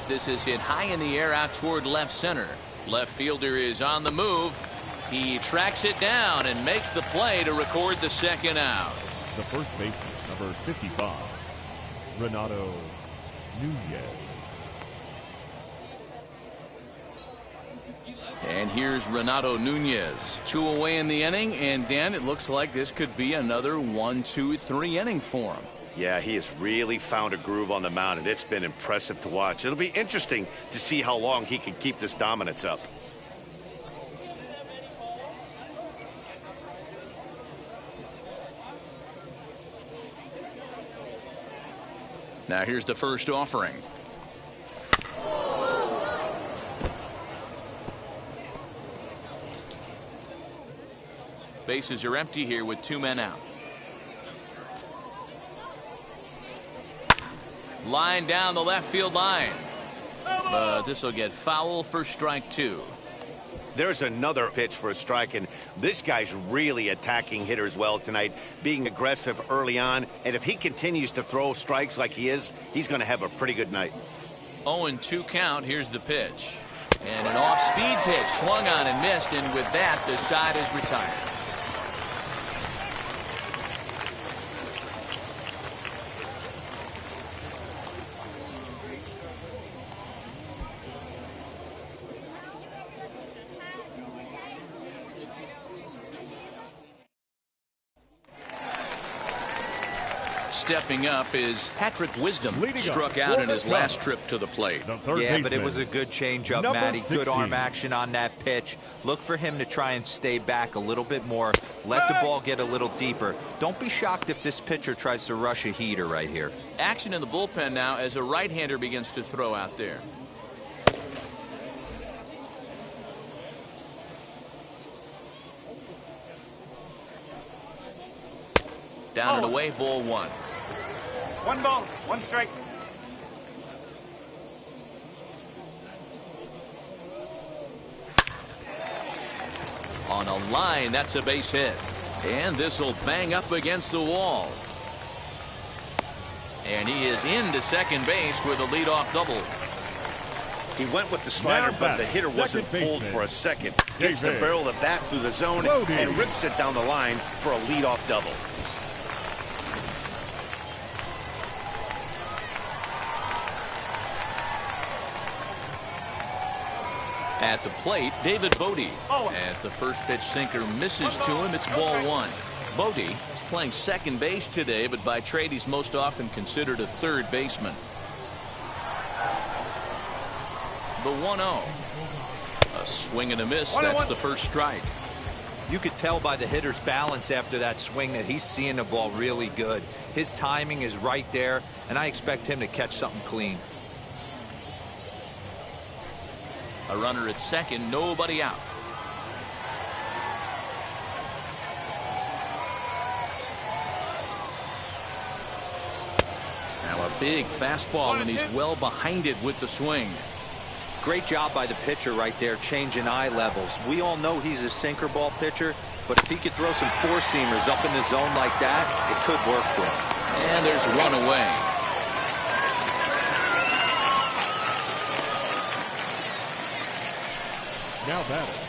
This is hit high in the air out toward left center. Left fielder is on the move. He tracks it down and makes the play to record the second out. The first baseman, number 55, Renato Nunez. And here's Renato Nunez. 2 away in the inning, and Dan, it looks like this could be another 1-2-3 inning for him. Yeah, he has really found a groove on the mound, and it's been impressive to watch. It'll be interesting to see how long he can keep this dominance up. Now here's the first offering. Bases are empty here with 2 men out. Line down the left field line. But this will get foul for strike 2. There's another pitch for a strike, and this guy's really attacking hitters well tonight, being aggressive early on. And if he continues to throw strikes like he is, he's going to have a pretty good night. 0-2 count. Here's the pitch. And an off-speed pitch swung on and missed, and with that, the side is retired. Stepping up is Patrick Wisdom. Struck out in his last trip to the plate. Yeah, but it was a good changeup, Matty. Good arm action on that pitch. Look for him to try and stay back a little bit more. Let the ball get a little deeper. Don't be shocked if this pitcher tries to rush a heater right here. Action in the bullpen now as a right-hander begins to throw out there. Down and away, ball 1. 1 ball, 1 strike. On a line, that's a base hit. And this will bang up against the wall. And he is into second base with a leadoff double. He went with the slider, but the hitter wasn't fooled for a second. Gets the barrel of the bat through the zone and rips it down the line for a leadoff double. At the plate, David Bodie. As the first pitch sinker misses to him, it's ball 1. Bodie is playing second base today, but by trade he's most often considered a third baseman. The 1-0. A swing and a miss. That's the first strike. You could tell by the hitter's balance after that swing that he's seeing the ball really good. His timing is right there, and I expect him to catch something clean. A runner at second, nobody out. Now a Big fastball, and he's well behind it with the swing. Great job by the pitcher right there, changing eye levels. We all know he's a sinker ball pitcher, but if he could throw some four-seamers up in the zone like that, it could work for him. And there's one away. Now batting,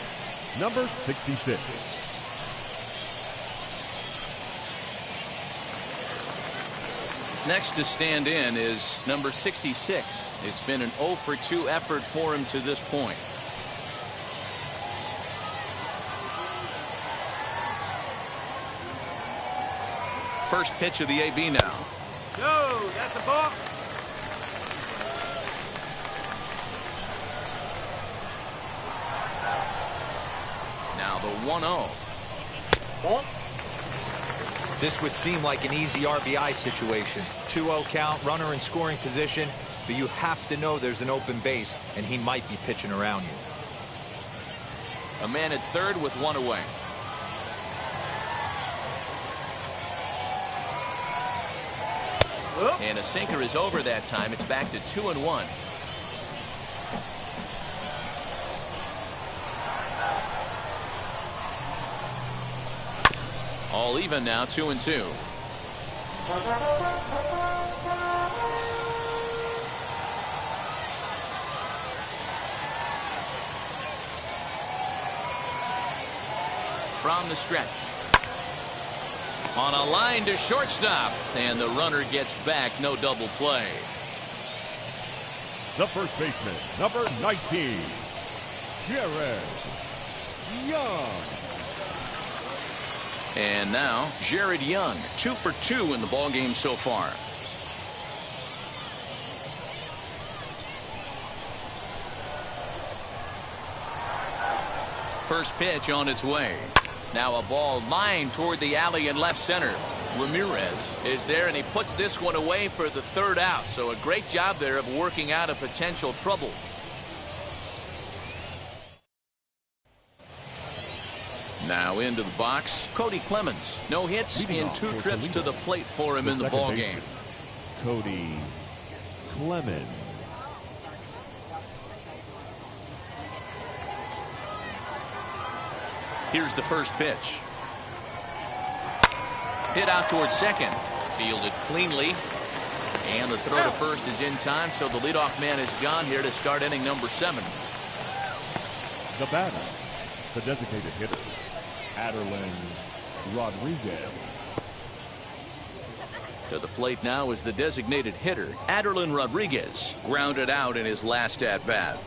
number 66. Next to stand in is number 66. It's been an 0 for 2 effort for him to this point. First pitch of the AB now. Go, that's a ball. Now the 1-0. This would seem like an easy RBI situation. 2-0 count, runner in scoring position, but you have to know there's an open base, and he might be pitching around you. A man at third with one away. And a sinker is over that time. It's back to 2-1. All even now, 2-2. From the stretch. On a line to shortstop, and the runner gets back. No double play. The first baseman, number 19, Jared Young. And now Jared Young, 2 for 2 in the ballgame so far. First pitch on its way. Now a ball lined toward the alley in left center. Ramirez is there, and he puts this one away for the third out. So a great job there of working out a potential trouble. Now into the box, Cody Clemens. No hits in 2 trips to the plate for him in the ball game. Cody Clemens. Here's the first pitch. Hit out towards second. Fielded cleanly. And the throw to first is in time, so the leadoff man is gone here to start inning number 7. The batter, the designated hitter, Aderlin Rodriguez. To the plate now is the designated hitter, Aderlin Rodriguez, grounded out in his last at-bat.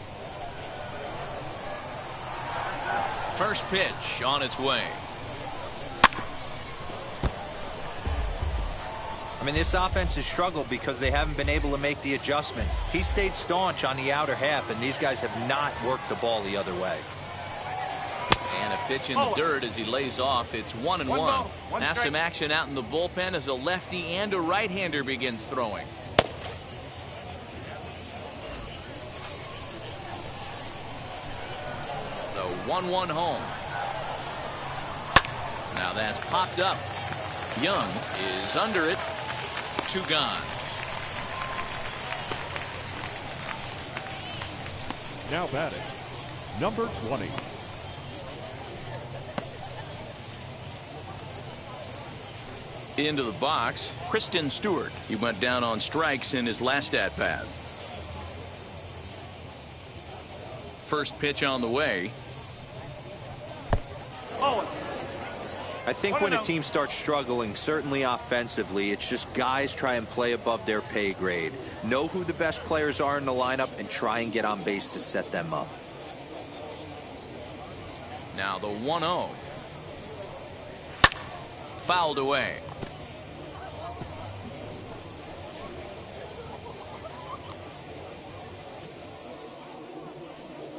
First pitch on its way. I mean, this offense has struggled because they haven't been able to make the adjustment. He stayed staunch on the outer half, and these guys have not worked the ball the other way. And a pitch in the dirt as he lays off. It's 1-1. Now some action out in the bullpen as a lefty and a right-hander begins throwing. The 1-1 home. Now that's popped up. Young is under it. 2 gone. Now batting, number 20. Into the box, Kristen Stewart. He went down on strikes in his last at-bat. First pitch on the way. I think when a team starts struggling, certainly offensively, it's just guys try and play above their pay grade. Know who the best players are in the lineup and try and get on base to set them up. Now the 1-0. Fouled away.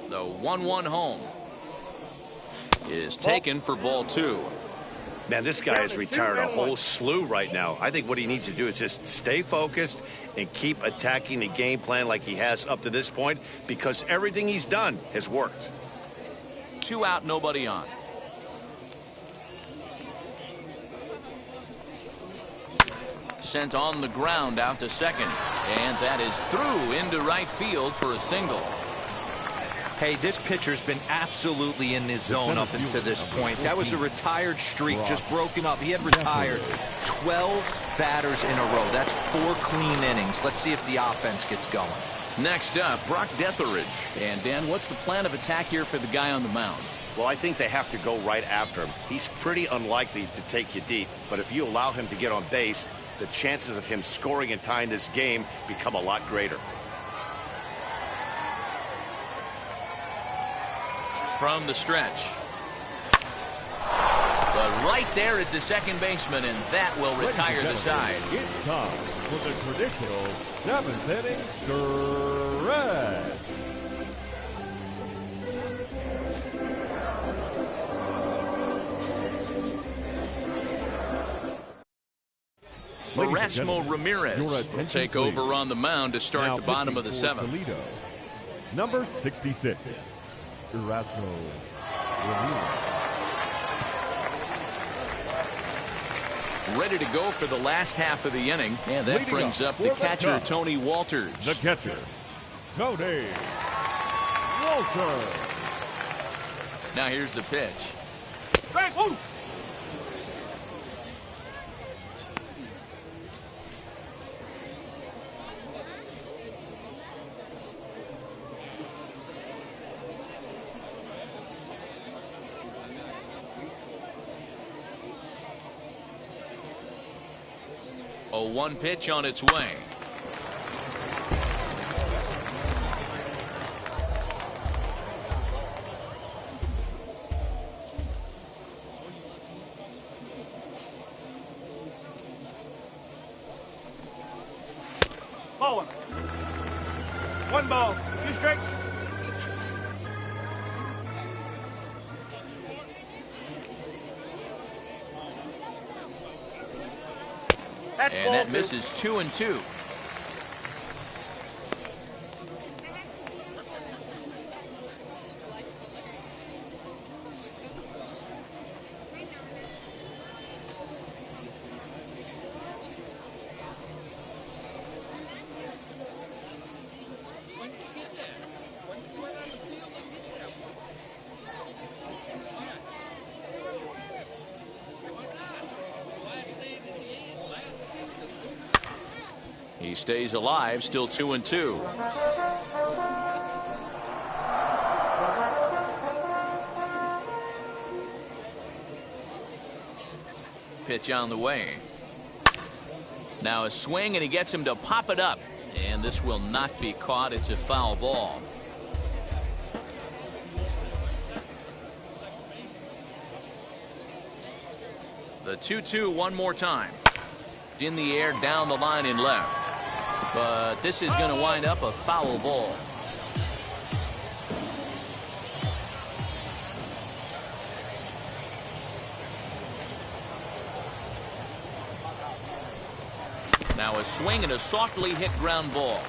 The 1-1 home is taken for ball 2. Man, this guy has retired a whole slew right now. I think what he needs to do is just stay focused and keep attacking the game plan like he has up to this point, because everything he's done has worked. 2 out, nobody on. Sent on the ground out to second. And that is through into right field for a single. Hey, this pitcher's been absolutely in his zone up until this point. That was a retired streak, just broken up. He had retired 12 batters in a row. That's 4 clean innings. Let's see if the offense gets going. Next up, Brock Detheridge. And Dan, what's the plan of attack here for the guy on the mound? Well, I think they have to go right after him. He's pretty unlikely to take you deep, but if you allow him to get on base, the chances of him scoring and tying this game become a lot greater. From the stretch. But right there is the second baseman, and that will retire the side. It's time for the traditional 7th inning stretch. Erasmo Ramirez will take over on the mound to start now the bottom of the 7th. Toledo, number 66, Erasmo Ramirez. Ready to go for the last half of the inning, and that brings up the catcher, Tony Walters. The catcher, Tony Walters. Now here's the pitch. Hey, woo! A 1 pitch on its way. Ball 1 ball, 2 strikes. And that misses 2-2. He stays alive, still 2-2. Pitch on the way. Now a swing, and he gets him to pop it up. And this will not be caught. It's a foul ball. The 2-2 one more time. In the air, down the line and left. But this is going to wind up a foul ball. Now a swing and a softly hit ground ball.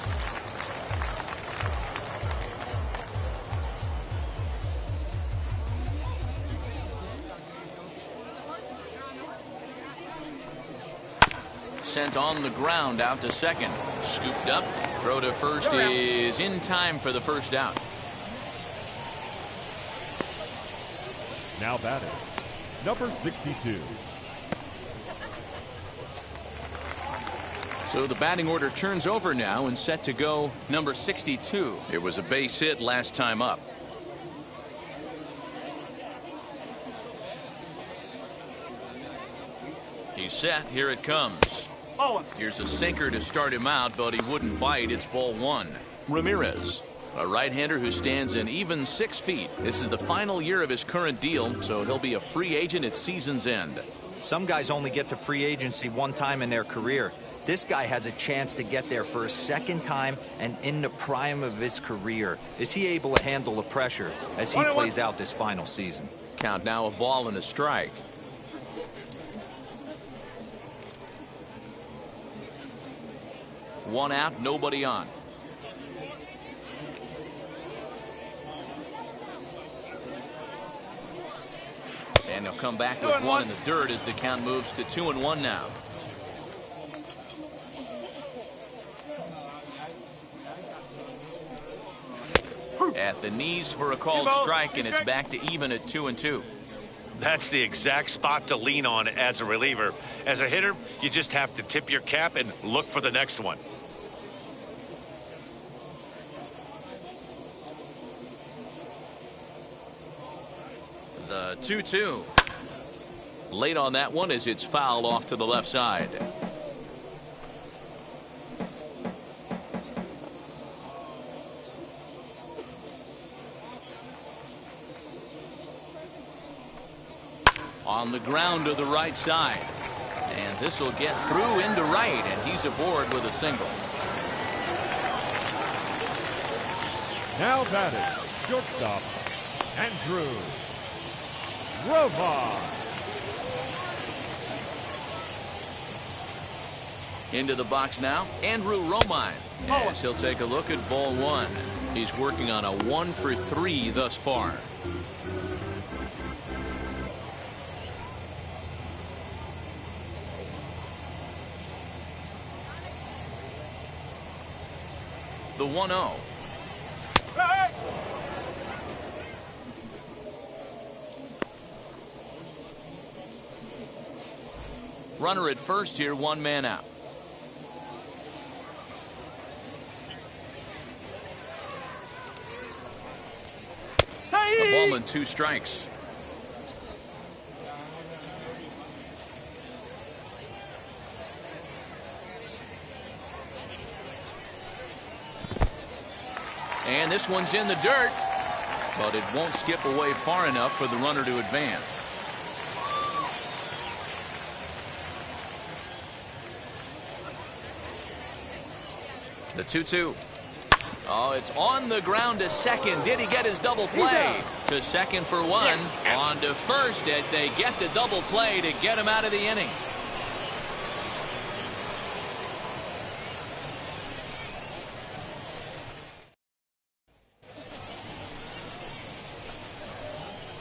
Sent on the ground out to second. Scooped up. Throw to first is in time for the first out. Now batting, number 62. So the batting order turns over now and set to go number 62. It was a base hit last time up. He's set. Here it comes. Here's a sinker to start him out, but he wouldn't bite. It's ball 1. Ramirez, a right-hander who stands an even 6 feet. This is the final year of his current deal, so he'll be a free agent at season's end. Some guys only get to free agency one time in their career. This guy has a chance to get there for a second time and in the prime of his career. Is he able to handle the pressure as he plays out this final season? Count now, a ball and a strike. One out, nobody on. And he'll come back with one in the dirt as the count moves to 2-1 now. The knees for a called strike, and it's back to even at 2-2. That's the exact spot to lean on as a reliever. As a hitter, you just have to tip your cap and look for the next one. The 2-2. Late on that one as it's fouled off to the left side. On the ground to the right side. And this will get through into right, and he's aboard with a single. Now batting, shortstop, Andrew Roman. Into the box now, Andrew Roman, as he'll take a look at ball one. He's working on a 1-for-3 thus far. The 1-0. Runner at first here, one man out. The ball and 2 strikes. And this one's in the dirt, but it won't skip away far enough for the runner to advance. The 2-2. Oh, it's on the ground to second. Did he get his double play? To second for one. On to first as they get the double play to get him out of the inning.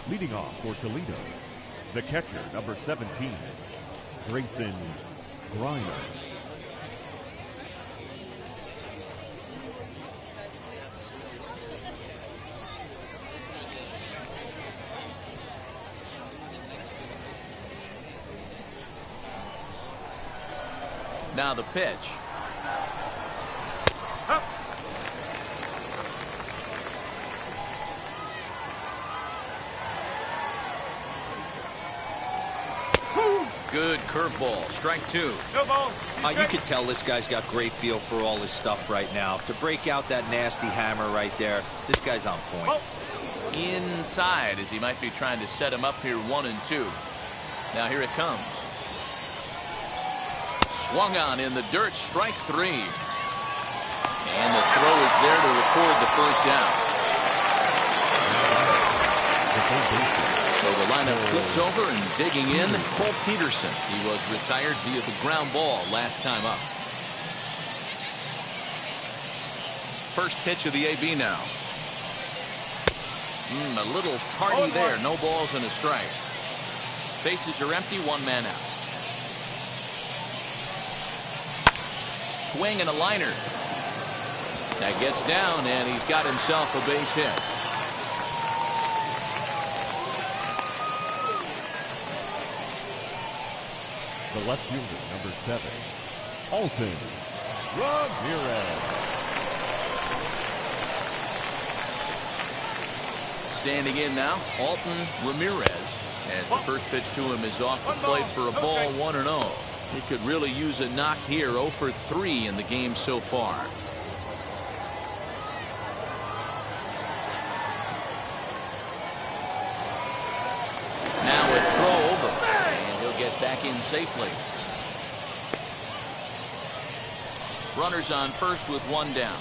Leading off for Toledo, the catcher, number 17, Grayson Griner. Now the pitch. Good curveball. Strike 2. No ball. You can tell this guy's got great feel for all his stuff right now. To break out that nasty hammer right there, this guy's on point. Inside as he might be trying to set him up here 1-2. Now here it comes. Swung on in the dirt, strike 3. And the throw is there to record the first down. So the lineup flips over and digging in, Cole Peterson. He was retired via the ground ball last time up. First pitch of the AB now. A little tardy there. No balls and a strike. Bases are empty, one man out. Swing and a liner. That gets down, and he's got himself a base hit. The left fielder, number 7, Alton Ramirez. Standing in now, Alton Ramirez, as the first pitch to him is off the plate for a ball, 1-0. He could really use a knock here. 0-for-3 in the game so far. Now a throw over, and he'll get back in safely. Runners on first with one down.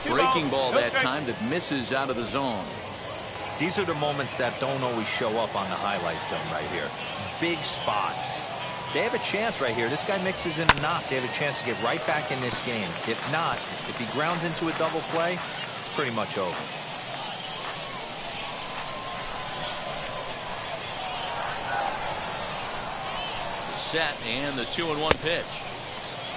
Breaking ball that time that misses out of the zone. These are the moments that don't always show up on the highlight film right here. Big spot. They have a chance right here. This guy mixes in a knock. They have a chance to get right back in this game. If not, if he grounds into a double play, it's pretty much over. Set and the 2-1 pitch.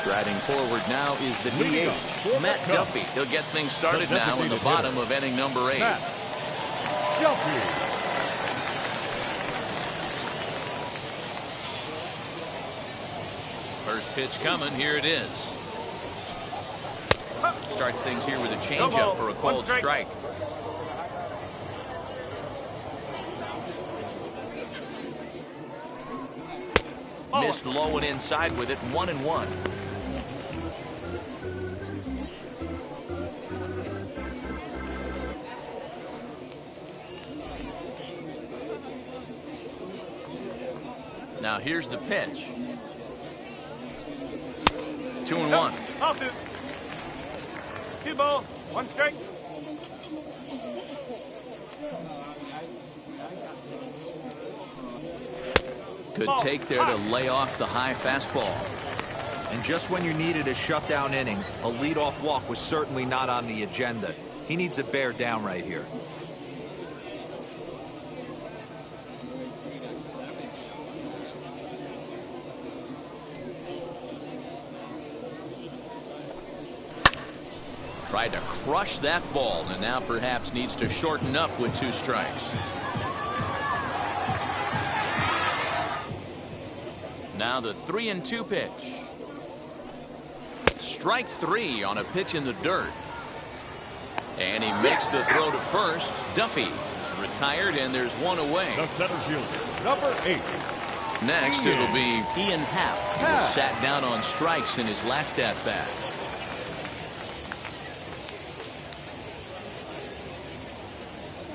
Striding forward now is the DH, Matt Duffy. He'll get things started now in the bottom of inning number 8. Matt Duffy. First pitch coming. Here it is. Starts things here with a changeup for a called strike. Missed low and inside with it. 1-1. Now here's the pitch. 2-1. Off it. 2 balls, 1 strike. Good take there to lay off the high fastball. And just when you needed a shutdown inning, a leadoff walk was certainly not on the agenda. He needs to bear down right here. Tried to crush that ball and now perhaps needs to shorten up with 2 strikes. Now the 3-2 pitch. Strike 3 on a pitch in the dirt. And he makes the throw to first. Duffy is retired and there's 1 away. The center fielder, number 8. Next it'll be Ian Happ. He was sat down on strikes in his last at-bat.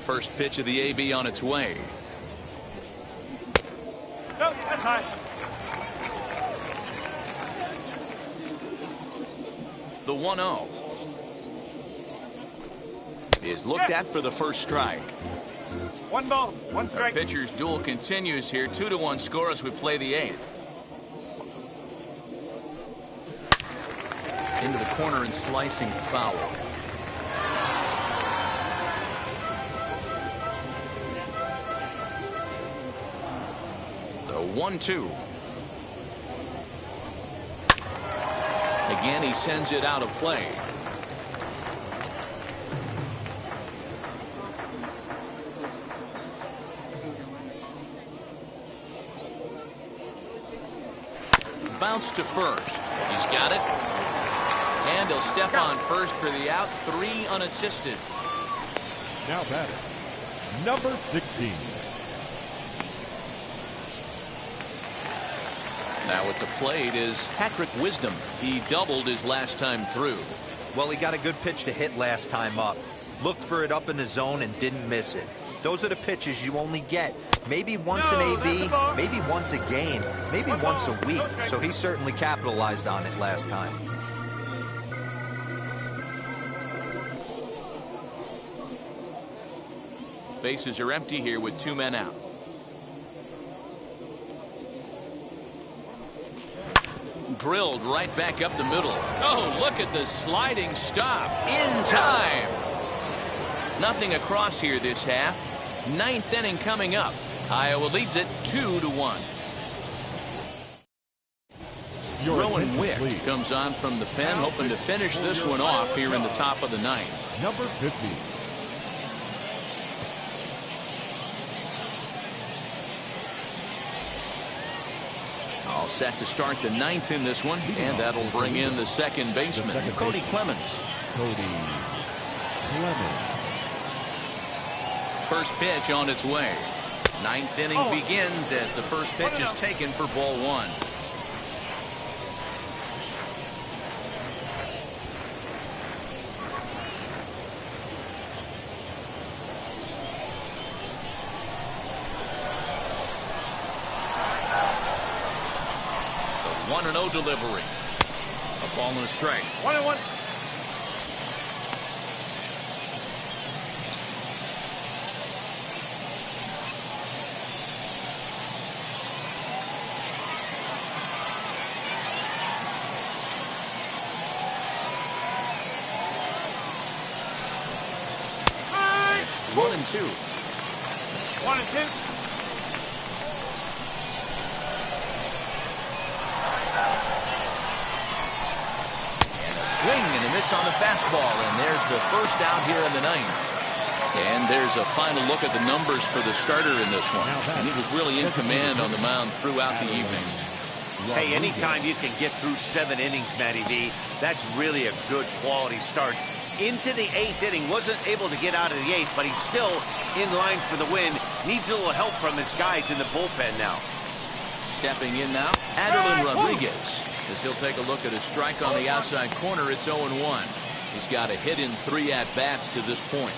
First pitch of the AB on its way. No, that's high. The 1-0 is looked at for the first strike. 1 ball, 1 Our strike. pitcher's duel continues here. 2-1 score as we play the 8th. Into the corner and slicing foul. The 1-2. Again, he sends it out of play. Bounce to first. He's got it. And he'll step on first for the out. 3 unassisted. Now batter, number 16. Now at the plate is Patrick Wisdom. He doubled his last time through. Well, he got a good pitch to hit last time up. Looked for it up in the zone and didn't miss it. Those are the pitches you only get. Maybe once an AB, maybe once a game, maybe once a week. So he certainly capitalized on it last time. Bases are empty here with 2 men out. Drilled right back up the middle. Oh, look at the sliding stop in time. Nothing across here this half. 9th inning coming up. Iowa leads it 2-1. Rowan Wick comes on from the pen, hoping to finish this one off here in the top of the 9th. Number 50. All set to start the 9th in this one, and that'll bring in the second baseman, Cody Clemens. First pitch on its way. 9th inning begins as the first pitch is taken for ball 1. The 1-0 delivery. A ball and a strike. 1-1. It's 1-2. 1-2. miss on the fastball, and there's the first out here in the ninth. And there's a final look at the numbers for the starter in this one. And he was really in command on the mound throughout the evening. Hey, anytime you can get through 7 innings, Matty V, that's really a good quality start. Into the 8th inning, wasn't able to get out of the 8th, but he's still in line for the win. Needs a little help from his guys in the bullpen now. Stepping in now, Aderlin Rodriguez. As he'll take a look at his strike on the outside corner, it's 0-1. He's got a hit in 3 at-bats to this point.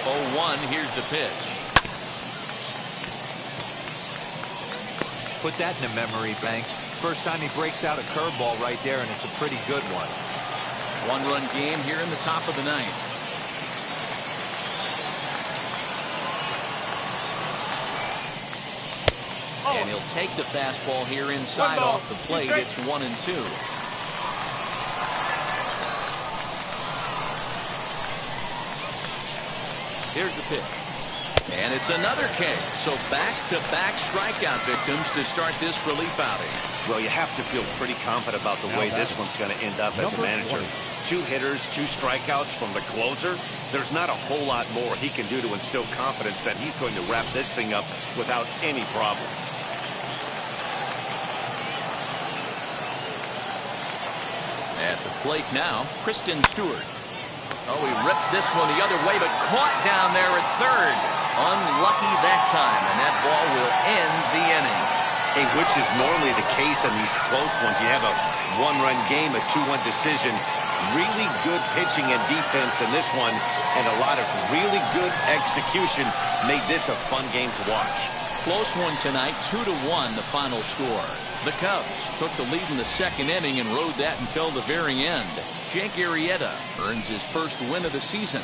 0-1, here's the pitch. Put that in a memory bank. First time he breaks out a curveball right there, and it's a pretty good one. 1-run game here in the top of the ninth. And he'll take the fastball here inside off the plate. It's 1-2. Here's the pitch. And it's another K. So back-to-back strikeout victims to start this relief outing. Well, you have to feel pretty confident about the way this one's going to end up as a manager. 2 hitters, 2 strikeouts from the closer. There's not a whole lot more he can do to instill confidence that he's going to wrap this thing up without any problem. At the plate now, Kristen Stewart. Oh, he rips this one the other way, but caught down there at third. Unlucky that time, and that ball will end the inning. Hey, which is normally the case in these close ones. You have a 1-run game, a 2-1 decision. Really good pitching and defense in this one, and a lot of really good execution made this a fun game to watch. Close one tonight, 2-1 the final score. The Cubs took the lead in the 2nd inning and rode that until the very end. Jake Arrieta earns his first win of the season.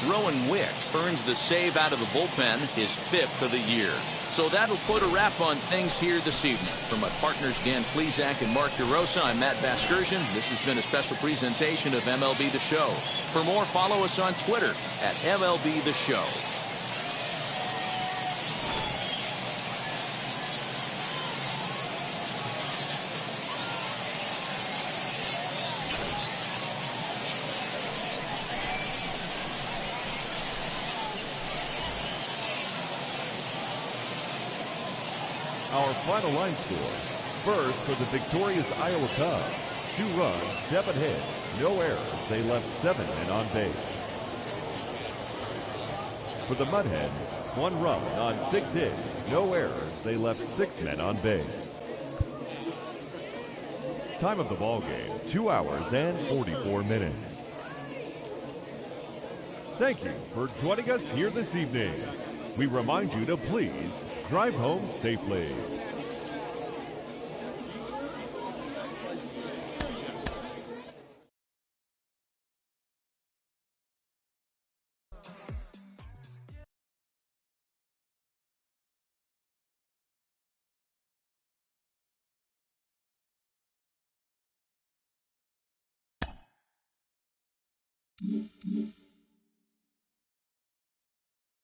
Rowan Wick earns the save out of the bullpen, his 5th of the year. So that'll put a wrap on things here this evening. For my partners Dan Plesac and Mark DeRosa, I'm Matt Vasgersian. This has been a special presentation of MLB The Show. For more, follow us on Twitter at MLB The Show. Our final line score. First, for the victorious Iowa Cubs, 2 runs, 7 hits, no errors. They left 7 men on base. For the Mud Hens, 1 run on 6 hits, no errors. They left 6 men on base. Time of the ball game, 2 hours and 44 minutes. Thank you for joining us here this evening. We remind you to please drive home safely.